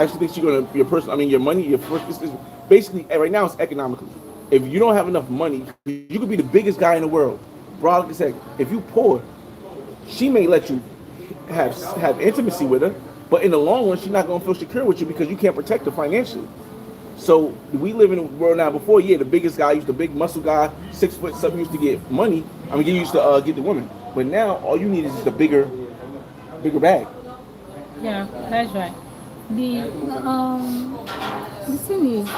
she thinks you're gonna your person. I mean, your money, your first. It's basically right now it's economically. If you don't have enough money, you could be the biggest guy in the world. Broad as heck. If you poor, she may let you have intimacy with her, but in the long run, she's not gonna feel secure with you because you can't protect her financially. So we live in a world now. Before, yeah, the biggest guy, used the big muscle guy, 6 foot something, used to get money. I mean, he used to get the woman. But now, all you need is just a bigger bag. Yeah, that's right. The the thing is,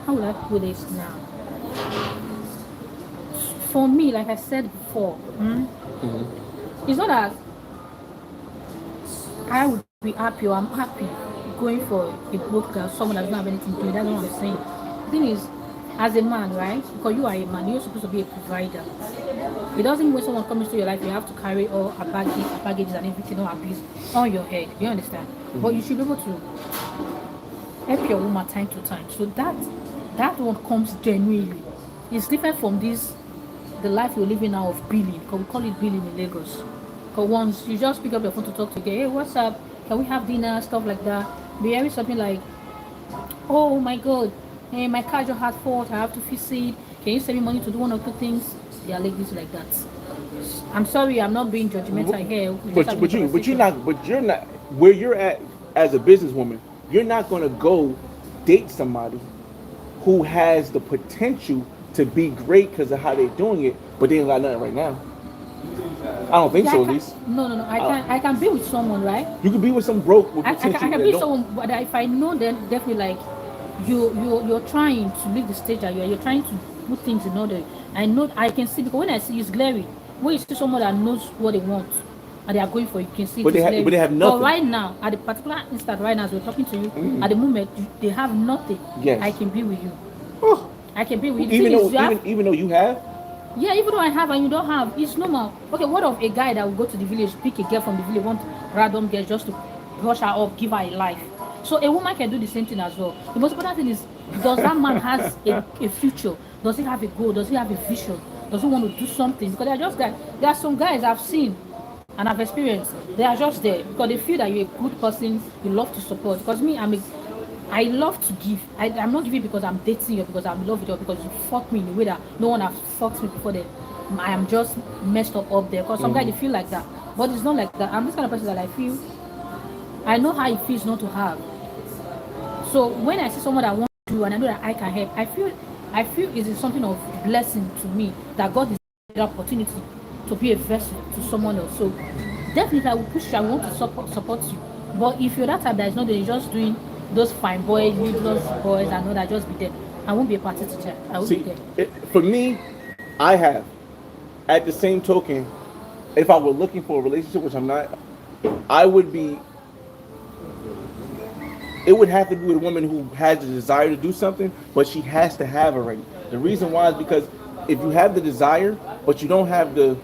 how would I put this now? For me, like I said before, it's not that I would be happy or I'm happy going for a broke girl, someone that doesn't have anything to do. That's what I'm saying. The thing is, as a man, right? Because you are a man, you're supposed to be a provider. It doesn't mean when someone comes to your life, you have to carry all baggages and everything, all abuse on your head. You understand? But you should be able to help your woman time to time. So that one comes genuinely. It's different from the life you're living now of billing, because we call it billing in Lagos. Because once you just pick up your phone to talk to a girl, hey, what's up? Can we have dinner? Stuff like that. Be hearing something like, oh my god, hey, my car just had fault, I have to fix it. Can you send me money to do one or two things? They are ladies like that. I'm sorry, I'm not being judgmental here. But you're not where you're at as a businesswoman. You're not gonna go date somebody who has the potential to be great because of how they're doing it, but they ain't got nothing right now. I don't think Yeah, so, at least. no. I can be with someone, right? You could be with some broke with I potential. can be with someone, but if I know, then definitely like you're trying to leave the stage that you're trying to put things in order. I know I can see, because when I see it's glaring. When you see someone that knows what they want and they are going for it, you can see But it's but they have glaring. But nothing. right now, at the particular instant, right now as we're talking to you, at the moment they have nothing. Yes. I can be with you. Oh, I can be with you. The even thing though is, you have, even though you have, yeah, even though I have and you don't have, it's normal. Okay, what of a guy that will go to the village, pick a girl from the village, want random girl just to brush her up, give her a life. So a woman can do the same thing as well. The most important thing is, does that man has a future? Does he have a goal? Does he have a vision? Does he want to do something? Because they're just guys. There are some guys I've seen and I've experienced. They are just there because they feel that you're a good person. You love to support. Because me, I love to give. I'm not giving because I'm dating you, because I'm in love with you, because you fuck me in a way that no one has fucked me before. Then I am just messed up there. Because some guys they feel like that, but it's not like that. I'm this kind of person that I feel. I know how it feels not to have. So when I see someone that wants to do and I know that I can help, I feel it is something of blessing to me that God is the opportunity to be a vessel to someone else. So definitely I will push you. I want to support you. But if you're that type that is not doing, just doing those fine boys, those boys, and all that, just be there. I won't be a party teacher. I will be there. For me, I have. At the same token, if I were looking for a relationship, which I'm not, I would be it would have to be with a woman who has the desire to do something, but she has to have already. The reason why is because if you have the desire, but you don't have the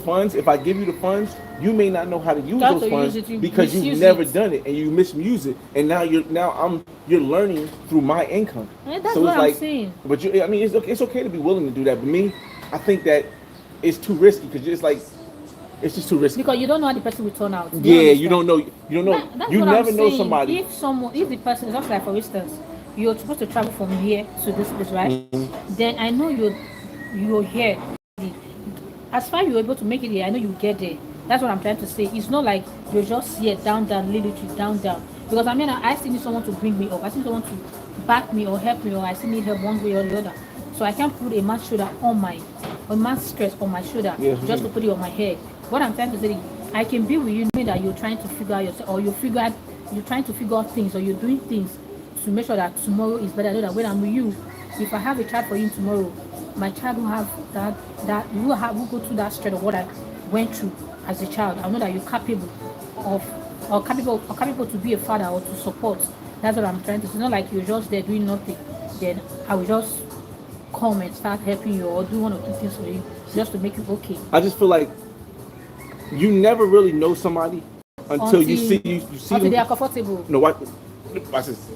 funds, if I give you the funds, you may not know how to use those funds because you've never done it and you misuse it, and you're learning through my income. And that's what I'm saying. But I mean, it's okay to be willing to do that. But me, I think that it's too risky because it's like it's just too risky. Because you don't know how the person will turn out. Yeah, you don't know. You don't know. That's you what never I'm know saying. somebody. If the person, just like for instance, you're supposed to travel from here to this place, right? Mm-hmm. Then I know you're here. As far as you're able to make it here, I know you get there. That's what I'm trying to say. It's not like you're just here, down, literally down. Because I mean, I still need someone to bring me up. I still need someone to back me or help me, or I still need help one way or the other. So I can't put a man's shoulder a man's stress on my shoulder just to put it on my head. What I'm trying to say is, I can be with you knowing that you're trying to figure out yourself, or you're trying to figure out things, or you're doing things to make sure that tomorrow is better. I know that when I'm with you, if I have a child for you tomorrow, my child will have will go through that stress of what I went through as a child. I know that you're capable to be a father or to support. That's what I'm trying to say. It's not like you're just there doing nothing. Then I will just come and start helping you or do one or two things for you just to make you okay. I just feel like you never really know somebody until you see until them. They are comfortable. No, watch this.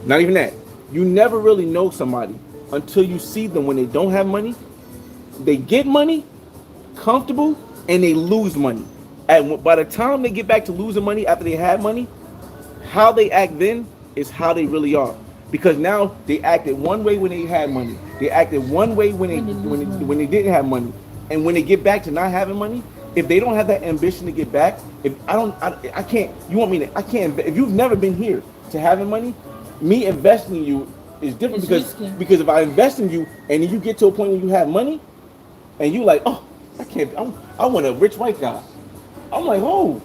Not even that. You never really know somebody until you see them when they don't have money. They get money, comfortable, and they lose money. And by the time they get back to losing money after they had money, how they act then is how they really are. Because now they acted one way when they had money. They acted one way when they didn't have money. And when they get back to not having money, if they don't have that ambition to get back, I can't. You want me to? I can't. If you've never been here to having money, me investing in you is different because if I invest in you and you get to a point where you have money, and you like, oh, I can't. I want a rich white guy. I'm like, oh,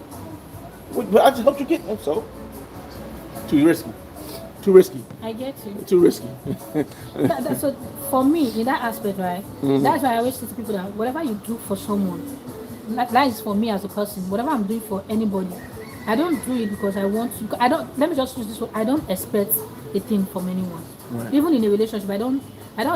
but I just helped you get them. So too risky. I get you. Too risky. So for me, in that aspect, right? Mm-hmm. That's why I always say to people that whatever you do for someone, that is for me as a person. Whatever I'm doing for anybody, I don't do it because I want to. Let me just use this word. I don't expect a thing from anyone. Right. Even in a relationship, I don't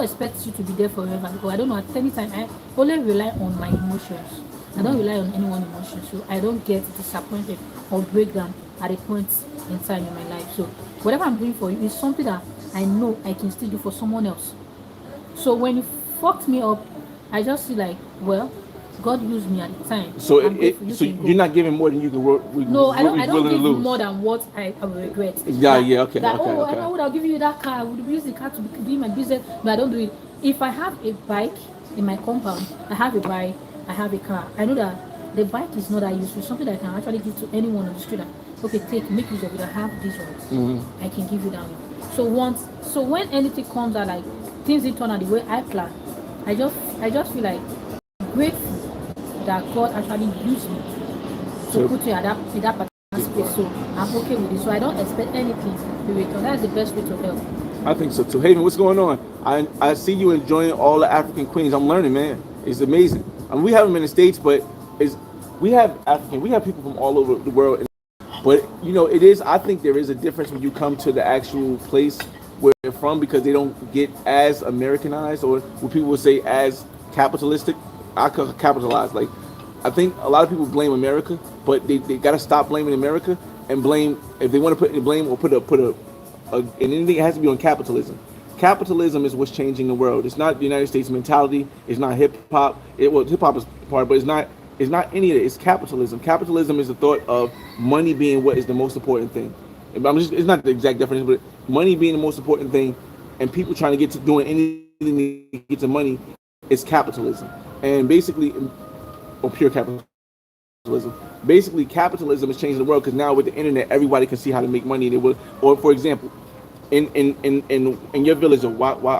expect you to be there forever because I don't know at any time. I only rely on my emotions. I don't rely on anyone's emotions, so I don't get disappointed or break down at a point in time in my life. So whatever I'm doing for you is something that I know I can still do for someone else. So when you fucked me up, I just feel like, well, God used me at the time. So you're not giving more than you can work. No, I don't give more than what I will regret. Okay. I would have given you that car. I would use the car to be my business, but I don't do it. If I have a bike in my compound, I have a bike, I have a car. I know that the bike is not that useful. Something that I can actually give to anyone on the street. Okay, make use of it. I have these ones. Mm-hmm. I can give you that one. So when anything comes out like things didn't turn out the way I planned, I just feel like grateful that God actually used me to put you in that particular space. So I'm okay with it. So I don't expect anything to return. That's the best way to help. I think so too. Haven, what's going on? I see you enjoying all the African queens. I'm learning, man. It's amazing. I mean, we have them in the States, but we have people from all over the world. But I think there is a difference when you come to the actual place where they're from because they don't get as Americanized, or what people would say as capitalistic. I could capitalize. Like, I think a lot of people blame America, but they got to stop blaming America and blame, if they want to put any blame or put and anything, it has to be on capitalism. Capitalism is what's changing the world. It's not the United States mentality. It's not hip hop. Hip hop is part, but it's not any of it. It's capitalism. Capitalism is the thought of money being what is the most important thing. It's not the exact definition, but money being the most important thing, and people trying to get to doing anything to get to money is capitalism. And basically, or pure capitalism. Basically, capitalism is changing the world because now with the internet, everybody can see how to make money. Or for example, in your village of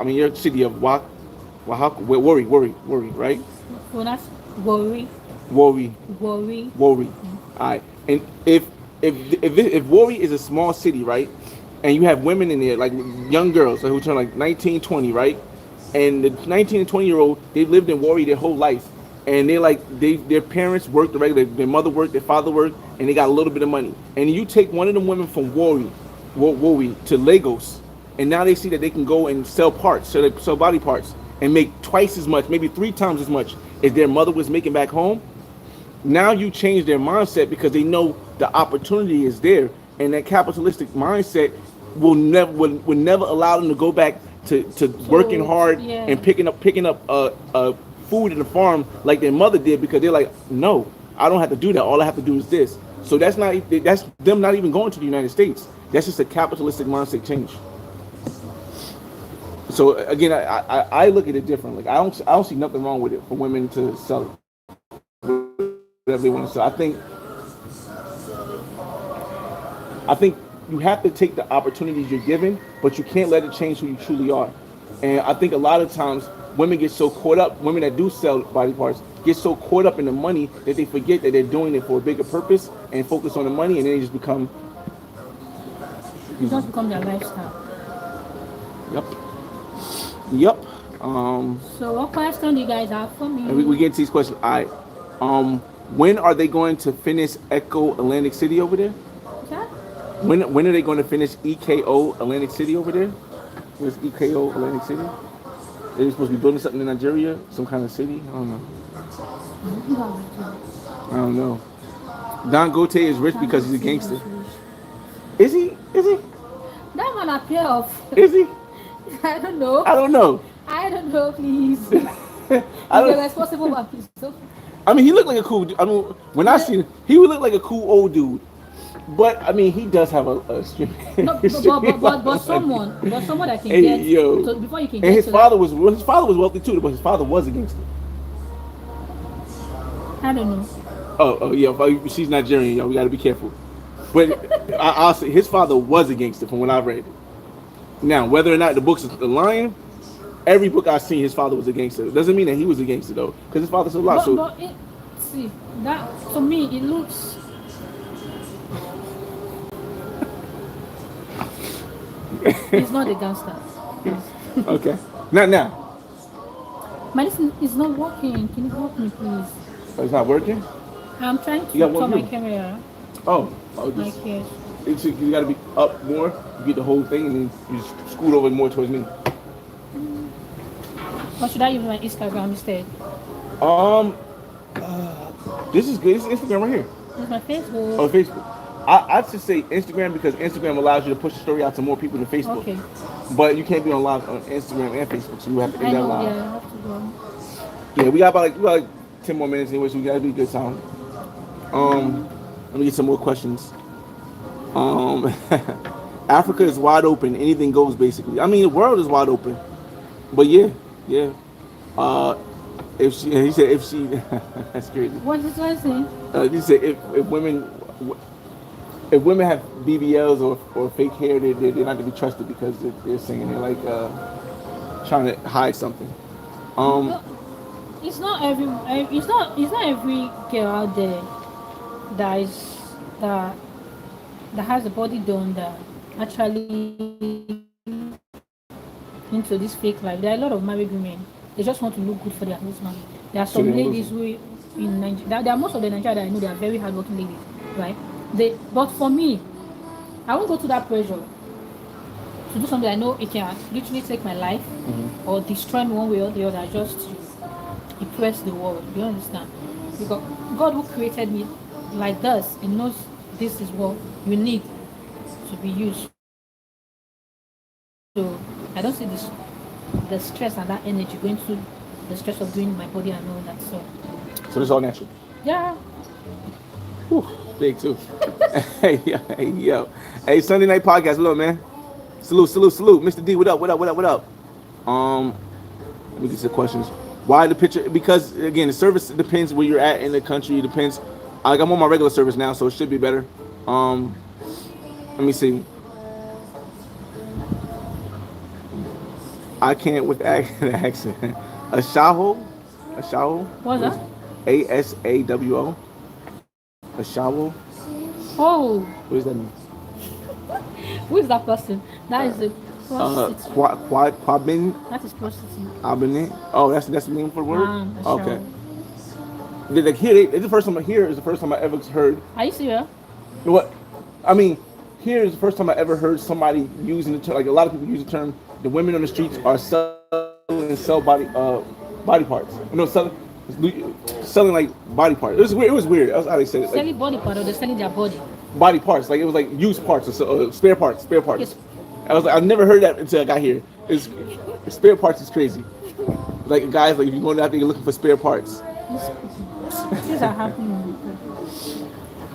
your city of Worry, right? Well, that's Worry. All right. And if Worry is a small city, right, and you have women in there, like young girls who turn like 19, 20, right, and the 19 and 20-year-old, they lived in Worry their whole life, and their parents worked their mother worked, their father worked, and they got a little bit of money, and you take one of them women from Worry Wowie to Lagos, and now they see that they can go and sell parts, so they sell body parts, and make twice as much, maybe 3 times as much as their mother was making back home. Now you change their mindset because they know the opportunity is there, and that capitalistic mindset will never allow them to go back to working So hard yeah, and picking up food in the farm like their mother did, because they're like, no, I don't have to do that. All I have to do is this. So that's them not even going to the United States. That's just a capitalistic mindset change. So again, I look at it differently. Like, I don't see nothing wrong with it for women to sell whatever they want to sell. I think you have to take the opportunities you're given, but you can't let it change who you truly are. And I think a lot of times women get so caught up, women that do sell body parts get so caught up in the money that they forget that they're doing it for a bigger purpose and focus on the money, and then they just become. it just become their lifestyle. Yep. Yep. So what question do you guys have for me? And we get to these questions. All right. When are they going to finish Echo Atlantic City over there? Yeah? When are they going to finish EKO Atlantic City over there? Where's EKO Atlantic City? They're supposed to be building something in Nigeria, some kind of city. I don't know. I don't know. Don Gote is rich because he's a gangster. Is he? Is he? That man appear of. Is he? I don't know. I don't know. I don't know, please. I You're don't. responsible for please. So, I mean, he looked like a cool. I mean, when I seen him, he would look like a cool old dude. But I mean, he does have a stream. no, but someone that can Hey, get yo. so before you can And get his to father was wealthy too, but his father was a gangster. that, I don't know. Oh yeah, she's Nigerian, yo. We got to be careful. But I'll say his father was a gangster from what I read. Now, whether or not the book's the lying, every book I've seen, his father was a gangster. It doesn't mean that he was a gangster though, because his father's still alive. So But see that for me it looks. He's not a gangster. okay, now My listen is not working. Can you help me, please? it's not working. I'm trying to You got one turn my view. camera. Oh, Like just here. you got to be up more. You get the whole thing, and then you just scoot over more towards me. Or should I use my Instagram instead? Um, this is good. This is Instagram right here. This is my Facebook. Oh, Facebook. I should say Instagram because Instagram allows you to push the story out to more people than Facebook. Okay. But you can't be on live on Instagram and Facebook, so you have to I end that know. live. Yeah, I have to go. Yeah, we got about like 10 more minutes anyway, so we gotta be a good time. Let me get some more questions. Africa is wide open. Anything goes, basically. I mean, the world is wide open. But yeah. If she, he said, if she, that's crazy. What is what I saying? He said, if women have BBLs or fake hair, they're not to be trusted because they're saying they're like trying to hide something. No, it's not every. It's not every girl out there that is that has a body done that actually into this fake life. There are a lot of married women. They just want to look good for their husband. There are So some they ladies who in Nigeria. There are most of the Nigeria that I know. They are very hardworking ladies, right? But for me, I won't go to that pressure to do something I know it can literally take my life or destroy me one way or the other just to impress the world. You understand? Because God who created me like this, He knows this is what you need to be used. So I don't see this the stress and that energy going through the stress of doing my body and all that. So it's all natural. yeah. Whew, big too. Hey, Sunday night podcast. What up, man? Salute. Mr. D, what up? Let me get some questions. Why the picture? Because again, the service depends where you're at in the country. It depends. Like I'm on my regular service now, so it should be better. Let me see. I can't with the accent. Ashawo? What's that? ASAWO. Ashawo? Oh, What does that mean? who is that person? That is a prostitute. Quabin That is prostitute. Abine. Oh, that's the name for the word? Okay. Ashawo. It's the first time I hear is the first time I ever heard. Are you serious? What? I mean, here is the first time I ever heard somebody using the term. Like a lot of people use the term. The women on the streets are selling body parts. No, selling like body parts. It was weird. It was weird. That's how they said it. Like, Selling body part or they're selling their body. body parts. Like it was like used parts or spare parts. Spare parts. Yes. I was like, I've never heard that until I got here. It's spare parts is crazy. Like guys, like if you're going out there, you're looking for spare parts. Things are happening.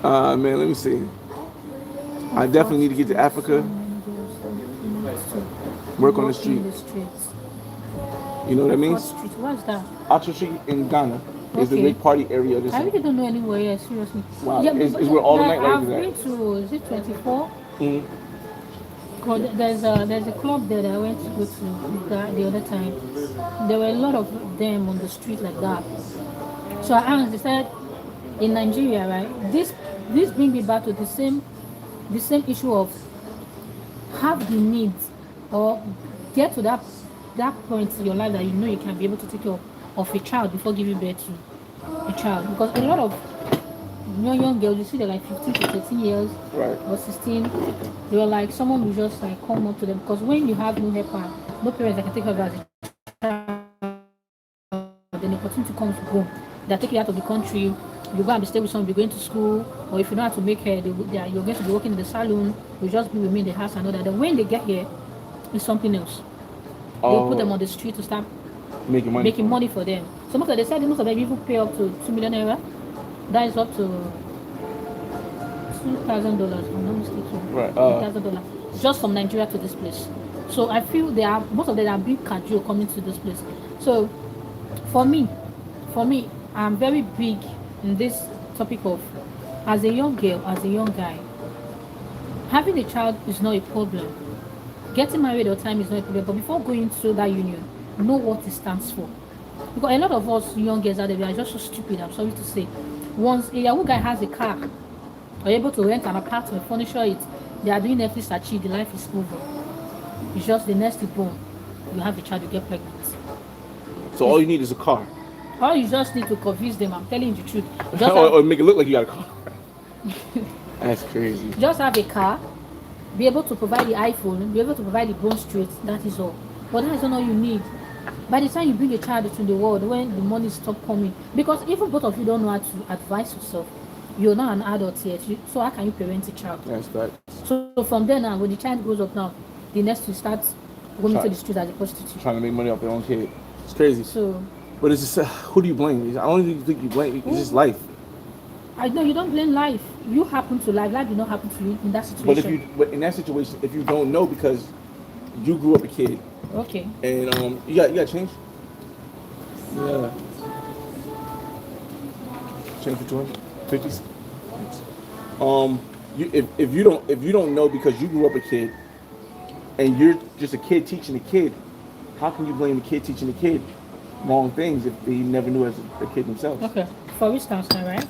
Man, let me see. I definitely need to get to Africa. Work on the street. You know what I mean? What street? What's that? Accra Street in Ghana is the Okay. big party area. I really don't know anywhere yet, seriously. Wow, it's where all the nightlife I've is at. been to, is it 24? Mhm. There's a club there that I went to go to the other time. There were a lot of them on the street like that. So I asked, they said, in Nigeria, right? This brings me back to the same issue of have the needs or get to that point in your life that you know you can be able to take care of a child before giving birth to a child. Because a lot of young girls, you see they're like 15 to 13 years Right. or 16, they were like someone will just like come up to them because when you have no helper, no parents that can take care of as a child, then the opportunity comes home. They take you out of the country, you go and be stay with someone, be going to school, or if you know how to make hair, you're going to be working in the salon, you just be with me in the house and all that. Then when they get here, it's something else. They'll put them on the street to start making money for them. So most of they said most of them even pay up to $2 million naira. That is up to $2,000, if I'm not mistaken. Right. $2,000 just from Nigeria to this place. So I feel most of them are big casual coming to this place. So for me, I'm very big in this topic of as a young girl, as a young guy, having a child is not a problem. Getting married or time is not a problem. But before going through that union, know what it stands for. Because a lot of us young girls out there, we are just so stupid, I'm sorry to say. Once a Yahoo guy has a car, or able to rent an apartment, furnish it, they are doing Netflix achieve, the life is over. It's just the next born. You have a child, you get pregnant. So all you need is a car. Or you just need to convince them, I'm telling you the truth. or make it look like you got a car. That's crazy. Just have a car, be able to provide the iPhone, be able to provide the bone straight, that is all. But that is not all you need. By the time you bring a child into the world, when the money stop coming, because even both of you don't know how to advise yourself, you're not an adult yet, so how can you parent a child? That's right. So from there now, when the child grows up now, the next you start going to the street as a prostitute. Trying to make money off their own kid. It's crazy. So, but it's just, who do you blame? I don't even think you blame. It's just life. I know you don't blame life. You happen to life. Life did not happen to you in that situation. But in that situation, if you don't know because you grew up a kid. Okay. And you got change? Yeah. Change for 250. If you don't know because you grew up a kid and you're just a kid teaching a kid, how can you blame the kid teaching the kid wrong things if they never knew as a kid themselves? Okay. For instance, now, right?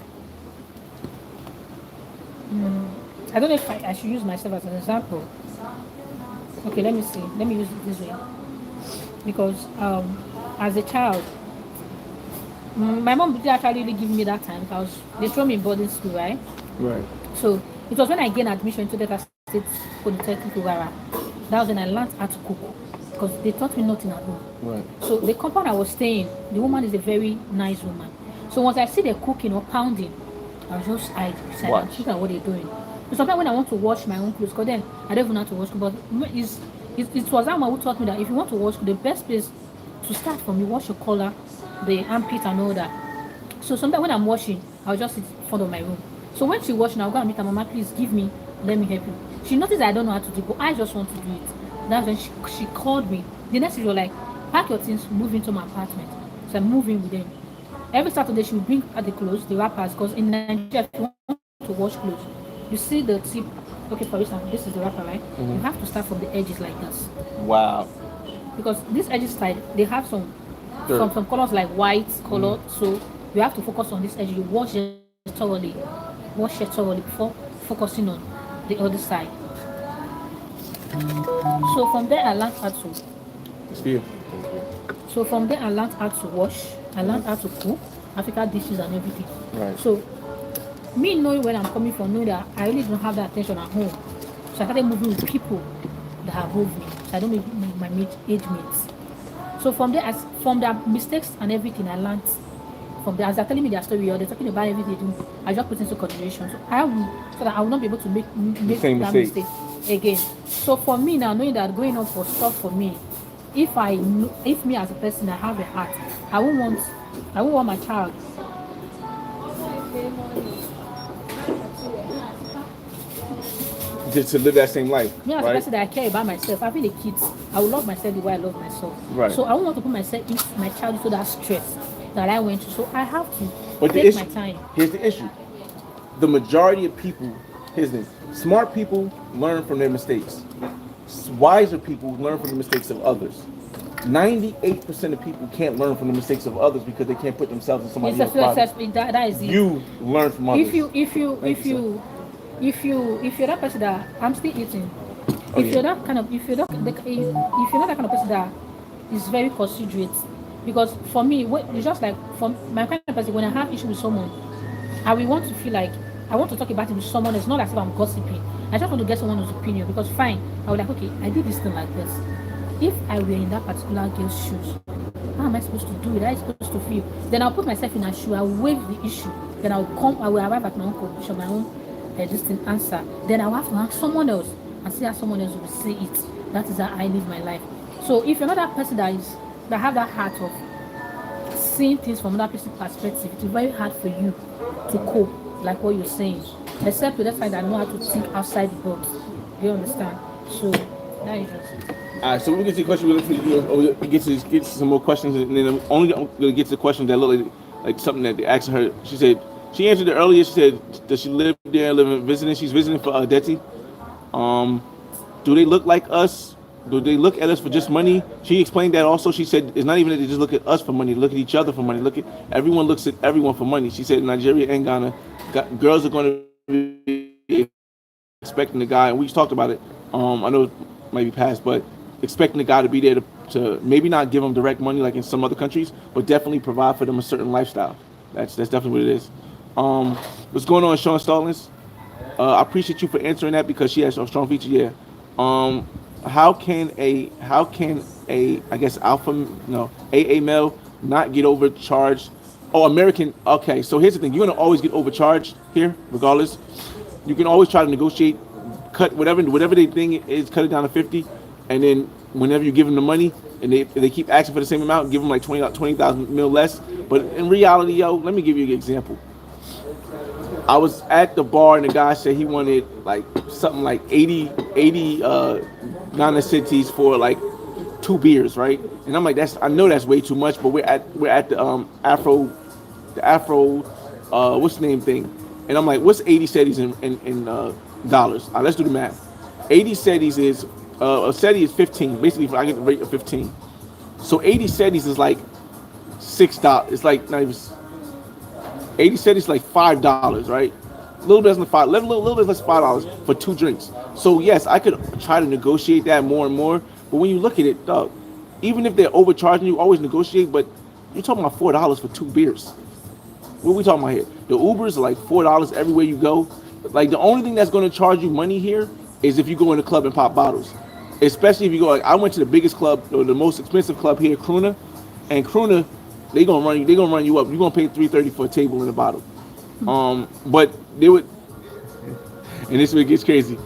I don't know if I should use myself as an example. Okay, let me see. Let me use it this way. Because as a child, my mom did actually really give me that time because they threw me in boarding school, right? Right. So it was when I gained admission to Delta State Polytechnic Ugara. That was when I learned how to cook because they taught me nothing at home. Right. So the compound I was staying, the woman is a very nice woman. So once I see them cooking or pounding, I was just I look at what they're doing. So sometimes when I want to wash my own clothes, because then I don't even know how to wash clothes, but it was that man who taught me that if you want to wash, the best place to start from, you wash your collar, the armpit and all that. So sometimes when I'm washing, I'll just sit in front of my room. So when she washing, I'll go and meet her, Mama, please give me, let me help you. She noticed I don't know how to do it, but I just want to do it. That's when she called me. The next day she was like, pack your things, move into my apartment. So I'm moving with them. Every Saturday she would bring out the clothes, the wrappers, because in Nigeria, if you want to wash clothes, you see the tip. Okay, for example, this is the wrapper, right? Mm-hmm. You have to start from the edges like this. Wow. Because this edges side, they have some colors like white color, so you have to focus on this edge. You wash it thoroughly before focusing on the other side. So from there, I learned how to. So from there, I learned how to wash. I learned how to cook African dishes and everything. Right. So me knowing where I'm coming from, knowing that I really don't have that attention at home. So I started moving with people that are above me. So I don't make my age mates. So from there, as from their mistakes and everything, I learned from there. As they're telling me their story or they're talking about everything they do, I just put into consideration. So I will, so that I will not be able to The make same that mistake. mistake again. So for me now, knowing that going on for stuff for me, if me as a person I have a heart, I won't want I won't want my child Just to live that same life, me as a right? person that I care about myself, having the kids, I will love myself the way I love myself. Right. So I don't want to put myself into my child into that stress that I went through. So I have to But the take my issue, time. here's the issue. The majority of people, here's the thing, smart people learn from their mistakes. Wiser people learn from the mistakes of others. 98% of people can't learn from the mistakes of others because they can't put themselves in somebody It's else's body. that is it. You learn from others. Thank you, sir. If you're that person that I'm still eating, Oh, if yeah. you're that kind of if you're not that kind of person that is very considerate, because for me, it's just like for my kind of person, when I have issue with someone, I will want to feel like I want to talk about it with someone. It's not as if I'm gossiping. I just want to get someone's opinion because fine, I would like okay, I did this thing like this. If I were in that particular girl's shoes, how am I supposed to do it? How am I supposed to feel? Then I'll put myself in her shoe. I'll waive the issue. Then I will arrive at my own conclusion, my own distinct answer. Then I'll have to ask someone else and see how someone else will say it. That is how I live my life. So if you're not that person that have that heart of seeing things from another person's perspective, it's very hard for you to cope, like what you're saying. Except with the fact that I know how to think outside the box. Do you understand? So that is just it. All right, so we're gonna get to the question. We get to some more questions, and then I'm only gonna get to the question that look like something that they asked her. She said she answered it earlier. She said, "Does she live there, visiting? She's visiting for Detty. Um, do they look like us? Do they look at us for just money?" She explained that also. She said it's not even that they just look at us for money. They look at each other for money. Look at everyone looks at everyone for money. She said in Nigeria and Ghana, girls are going to be expecting the guy, and we talked about it. I know it might be past, but expecting the guy to be there to maybe not give them direct money like in some other countries, but definitely provide for them a certain lifestyle. That's definitely what it is. What's going on, Sean Stallings? I appreciate you for answering that because she has a strong feature. Yeah. How can a I guess alpha no AA male not get overcharged? Oh, American. Okay, so here's the thing: you're gonna always get overcharged here, regardless. You can always try to negotiate, cut whatever they think is, cut it down to 50, and then whenever you give them the money and they keep asking for the same amount, give them like 20,000 mil less. But in reality, yo, let me give you an example. I was at the bar and the guy said he wanted like something like 80 Ghana cities for like 2 beers, right? And I'm like, I know that's way too much, but we're at the Afro what's the name thing, and I'm like, what's 80 cities in dollars? Let's do the math. 80 cities is a city is 15. Basically, I get the rate of 15. So 80 cities is like $6. It's like not even 80 cities like $5, right? A little bit less than five, little bit less than $5 for 2 drinks. So yes, I could try to negotiate that more and more. But when you look at it, dog, even if they're overcharging you, always negotiate. But you're talking about $4 for 2 beers. What are we talking about here? The Ubers are like $4 everywhere you go. Like the only thing that's going to charge you money here is if you go in the club and pop bottles. Especially if you go, like I went to the biggest club or the most expensive club here, Kruna, and Kruna, they gonna run you up. You're gonna pay $3.30 for a table and a bottle. But they would, and this is where it gets crazy.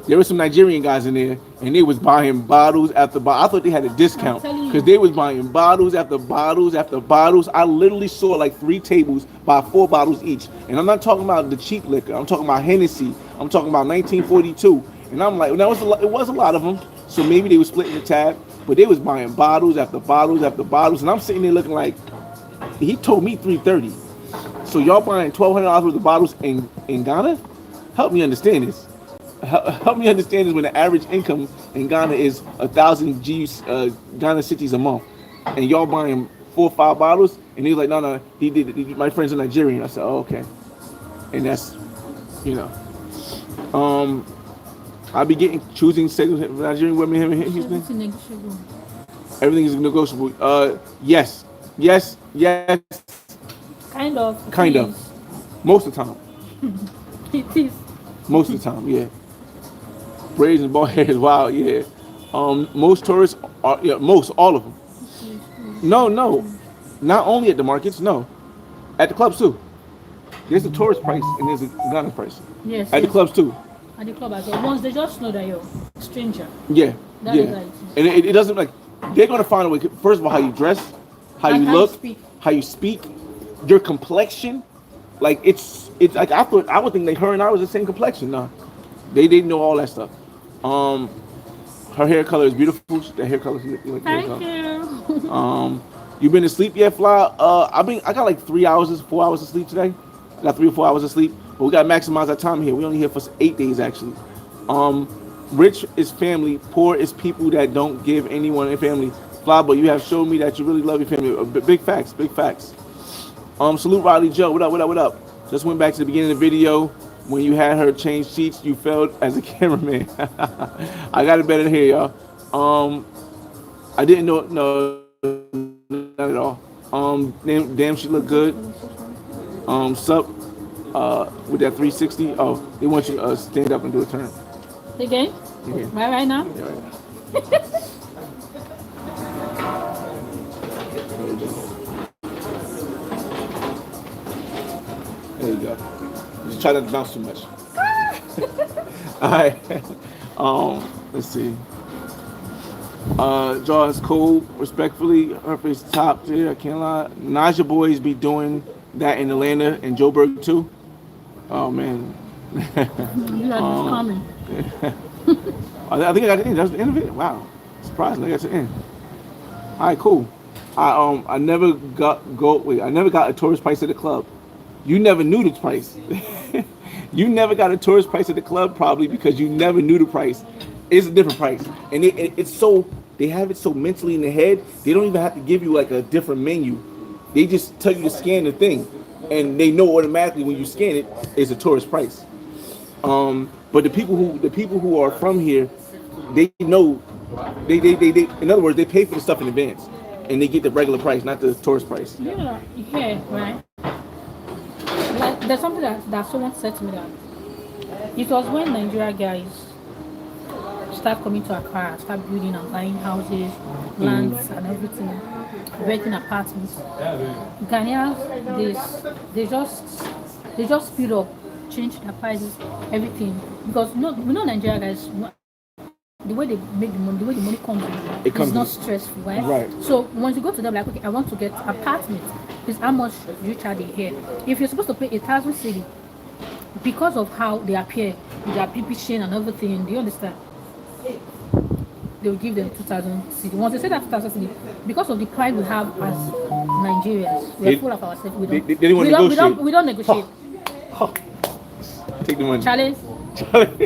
There were some Nigerian guys in there, and they was buying bottles after bottles. I thought they had a discount because they was buying bottles after bottles after bottles. I literally saw like 3 tables buy 4 bottles each, and I'm not talking about the cheap liquor. I'm talking about Hennessy. I'm talking about 1942, and I'm like, it was a lot of them. So maybe they were splitting the tab, but they was buying bottles after bottles after bottles, and I'm sitting there looking like, he told me $3.30. So y'all buying $1,200 worth of bottles in Ghana? Help me understand this. Help me understand this when the average income in Ghana is 1,000 Ghana cities a month, and y'all buying 4 or 5 bottles, and he's like, no, my friend's a Nigerian. I said, oh, okay, and that's, you know, I be choosing Nigerian women here in Houston. Everything is negotiable. Yes. Kind of. Most of the time. It is. Most of the time, yeah. Braids and bald hair is wild. Yeah. Most tourists are, yeah, most all of them. No, no, not only at the markets. No, at the clubs too. There's a tourist price and there's a Ghana price. Yes, At the yes. clubs too. At the club as well. Once they just know that you're a stranger. Yeah, That is yeah. how it is. And it doesn't like they're gonna find a way. First of all, how you dress, how And you how you look, speak. how you speak, your complexion. Like it's like I would think like her and I was the same complexion. Nah, they didn't know all that stuff. Um, her hair color is beautiful. The hair color, you like the hair Thank color. you. You been to sleep yet, Fly? I got like 3 hours, 4 hours of sleep today. I got 3 or 4 hours of sleep, but we got to maximize our time here. We only here for 8 days actually. Um, Rich is family, poor is people that don't give anyone in family. Fly, but you have shown me that you really love your family. Big facts, big facts. Salute Riley Joe. What up, what up, what up? Just went back to the beginning of the video. When you had her change sheets, you failed as a cameraman. I got it better than here, y'all. I didn't know, no, not at all. Damn, she looked good. Sup, with that 360. Oh, they want you to stand up and do a turn. Again? Yeah. Right now? Yeah, right. There you go. Just try not to bounce too much. All right. Let's see. Jaw is cool, respectfully. Her face top tier, I can't lie. Naja boys be doing that in Atlanta and Joburg too. Oh man. You are coming. I think I got the end. That's the end of it. Wow. Surprising, I got to the end. Alright, cool. I never got a tourist price at the club. You never knew the price. You never got a tourist price at the club probably because you never knew the price. It's a different price. And it's so, they have it so mentally in the head, they don't even have to give you like a different menu. They just tell you to scan the thing. And they know automatically when you scan it, it's a tourist price. But the people who are from here, they know, they in other words, they pay for the stuff in advance. And they get the regular price, not the tourist price. Yeah, right. Like, there's something that someone said to me that it was when Nigeria guys start coming to Accra, start building and buying houses, lands and everything, renting apartments. Ghanaians, they just speed up, change their prices, everything. Because we know Nigeria guys, the way they make the money, the way the money comes in, it's not stressful, right? Right. So once you go to them, like, okay, I want to get apartment. Is how much you charge here? If you're supposed to pay 1,000 cedi, because of how they appear with their PP chain and everything, do you understand? They will give them 2,000 cedi. Once they say that 2,000 cedi, because of the pride we have as Nigerians, we are full of ourselves. We don't negotiate. Take the money. Challenge.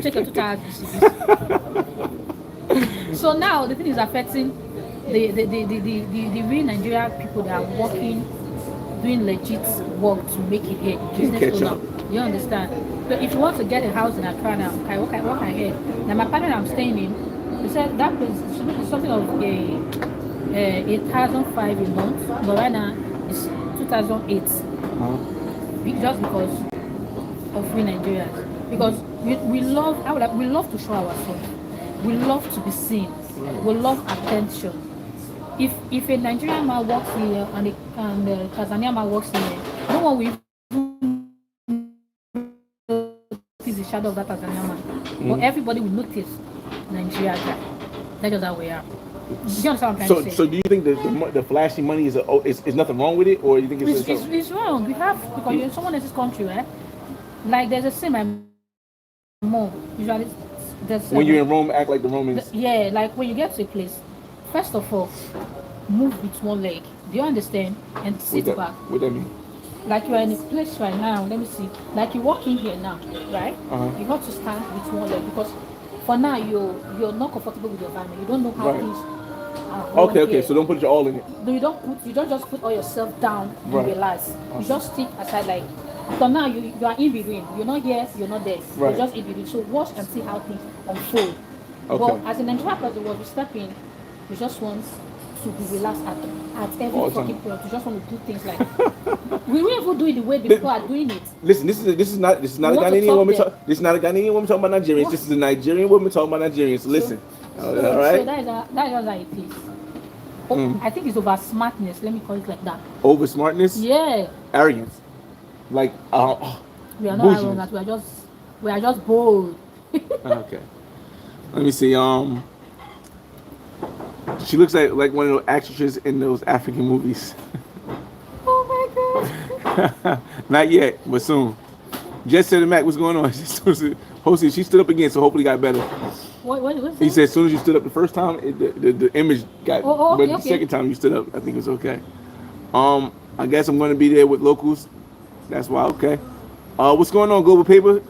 Take your 2,000 cedi. So now the thing is affecting the real Nigeria people that are working, doing legit work to make it here. Business owner. You understand? So if you want to get a house in Accra now, what can I hear? Now my partner I'm staying in, he said that place is something of a 1,005 a month, but right now it's 2,008. Just because of we Nigerians. Because we love to show ourselves. We love to be seen. We love attention. If a Nigerian man walks here and a Tanzanian man walks here, no one will notice the shadow of that Tanzanian man. But everybody will notice Nigeria guy. That's just how we are. Do you understand what I'm trying to say? So do you think the flashy money is nothing wrong with it, or you think it's wrong? We have, because you're in someone else's country, right? Like there's a saying my mom usually. When you're in Rome, act like the Romans. Yeah, like when you get to a place, first of all, move with one leg. Do you understand? And sit back. What that mean? Like you're in a place right now. Let me see. Like you walk in here now, right? You have to stand with one leg because for now you're not comfortable with your environment. You don't know how things are. Okay. So don't put your all in it. No, you don't just put all yourself down and relax. You just stick aside like. So now you are in between. You're not here, you're not there. Right. You're just in between. So watch and see how things unfold. Okay. But as an Nigerian person, what you step in, you just want to be relaxed at every All the fucking time. point. You just want to do things like we won't even do it the way the people are doing it. Listen, this is not a We want to Ghanaian talk woman. there. This is not a Ghanaian woman talking about Nigerians. What? This is a Nigerian woman talking about Nigerians. So listen, all So right. that is just how it is. Oh, I think it's over smartness. Let me call it like that. Over smartness, Yeah, arrogance, like we are not bougie. arrogant. We are just bold. Okay. Let me see. She looks like one of those actresses in those African movies. Oh my god. Not yet, but soon. Jess said to Mac, what's going on? Hopefully she stood up again, so hopefully got better. What's He that? said as soon as you stood up the first time, the image got. Oh, but okay, the okay. second time you stood up, I think it was okay. I guess I'm going to be there with locals. That's why. Okay. What's going on, Global Paper?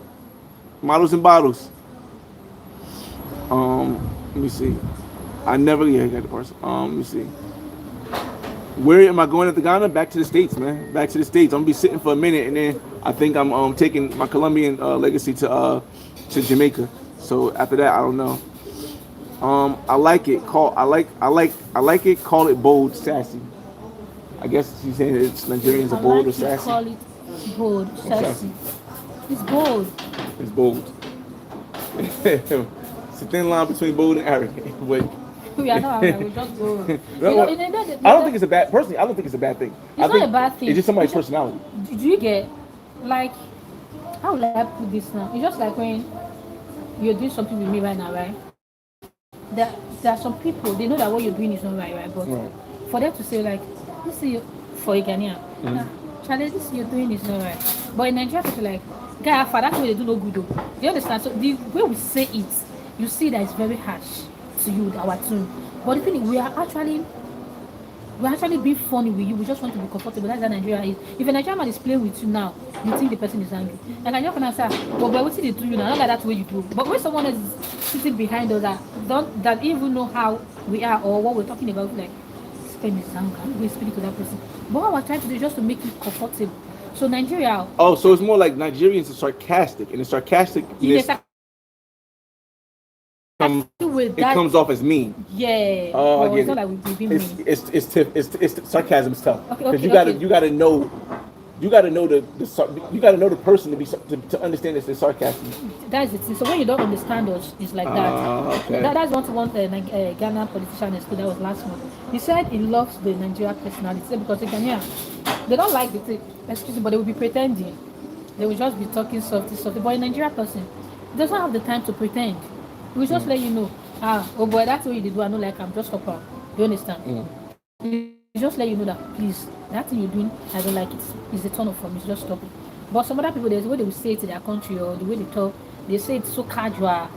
Models and bottles. Let me see. I never got the parcel. Let me see. Where am I going at the Ghana? Back to the States, man. Back to the States. I'm gonna be sitting for a minute, and then I think I'm taking my Colombian legacy to Jamaica. So after that, I don't know. I like it. I like it. Call it bold, sassy. I guess she's saying it's Nigerians are bold or sassy. Call it bold, sassy. It's bold. It's bold. It's a thin line between bold and arrogant. But We are not arrogant. We just bold. I don't think it's a bad. Personally, I don't think it's a bad thing. It's not a bad thing. It's just somebody's personality. Do you get like how will I put this now? It's just like when you're doing something with me right now, right? There are some people they know that what you're doing is not right, but Right. for them to say like, this is for a Ghanaian, Charlie, this you're doing is not right. But in Nigeria, people like, guy, for that way they do no good though. Do you understand? So the way we say it, you see that it's very harsh to you, our tune. But the thing is, we're actually being funny with you. We just want to be comfortable. That's how Nigeria is. If a Nigerian man is playing with you now, you think the person is angry. And Nigerian can say, well, but what did they do you now? Not like that's what you do. But when someone is sitting behind us that even know how we are or what we're talking about, like, this person is angry. I'm going to speak to that person. But what we're trying to do is just to make you comfortable. So Nigeria. Oh, so it's more like Nigerians are sarcastic, and the sarcasticness comes off as mean. Yeah. Oh, I get it's it. not like we've been mean. It's sarcasm is tough Okay, because okay. you gotta know the person to understand it's the sarcasm. That's it. So when you don't understand us, it's like that. Okay. That's one Ghana politician explained that was last month. He said he loves the Nigerian personality because the Ghanaian, they don't like the thing, excuse me, but they will be pretending. They will just be talking softy. But a Nigerian person doesn't have the time to pretend. He will just let you know, oh boy, that's what you do. I don't like. I'm just stop her. You understand? He just let you know that please, that thing you're doing, I don't like it. It's a turn off for me. So just stop it. But some other people, there's the way they will say it to their country or the way they talk. They say it so casual.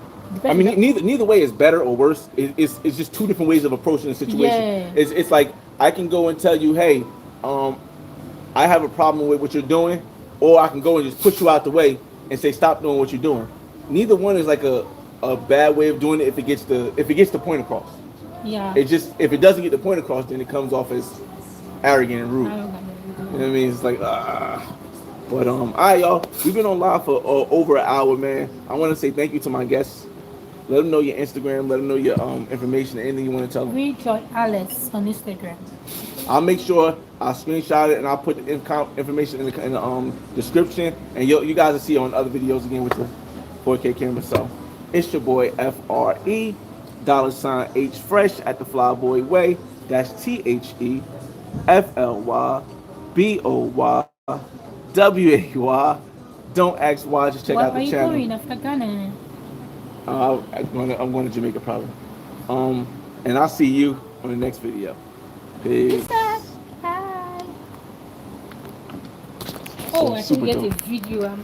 I mean, neither way is better or worse. It's just two different ways of approaching the situation. Yeah. It's like I can go and tell you, hey, I have a problem with what you're doing, or I can go and just push you out the way and say stop doing what you're doing. Neither one is like a bad way of doing it if it gets the point across. Yeah. It just if it doesn't get the point across, then it comes off as arrogant and rude. You know what I mean? It's like But all right, y'all. We've been on live for over an hour, man. I want to say thank you to my guests. Let them know your Instagram. Let them know your information. Anything you want to tell them. Rejoy Alex on Instagram. I'll make sure I'll screenshot it and I'll put the information in the description. And you guys will see on other videos again with the 4K camera. So it's your boy FRE $H Fresh at the Flyboy Way. That's THEFLYBOYWAY. Don't ask why. Just check out the channel. Where are you going? After Ghana? I'm going to Jamaica probably. And I'll see you on the next video. Peace. Bye. Oh, I should Super get dope. a video.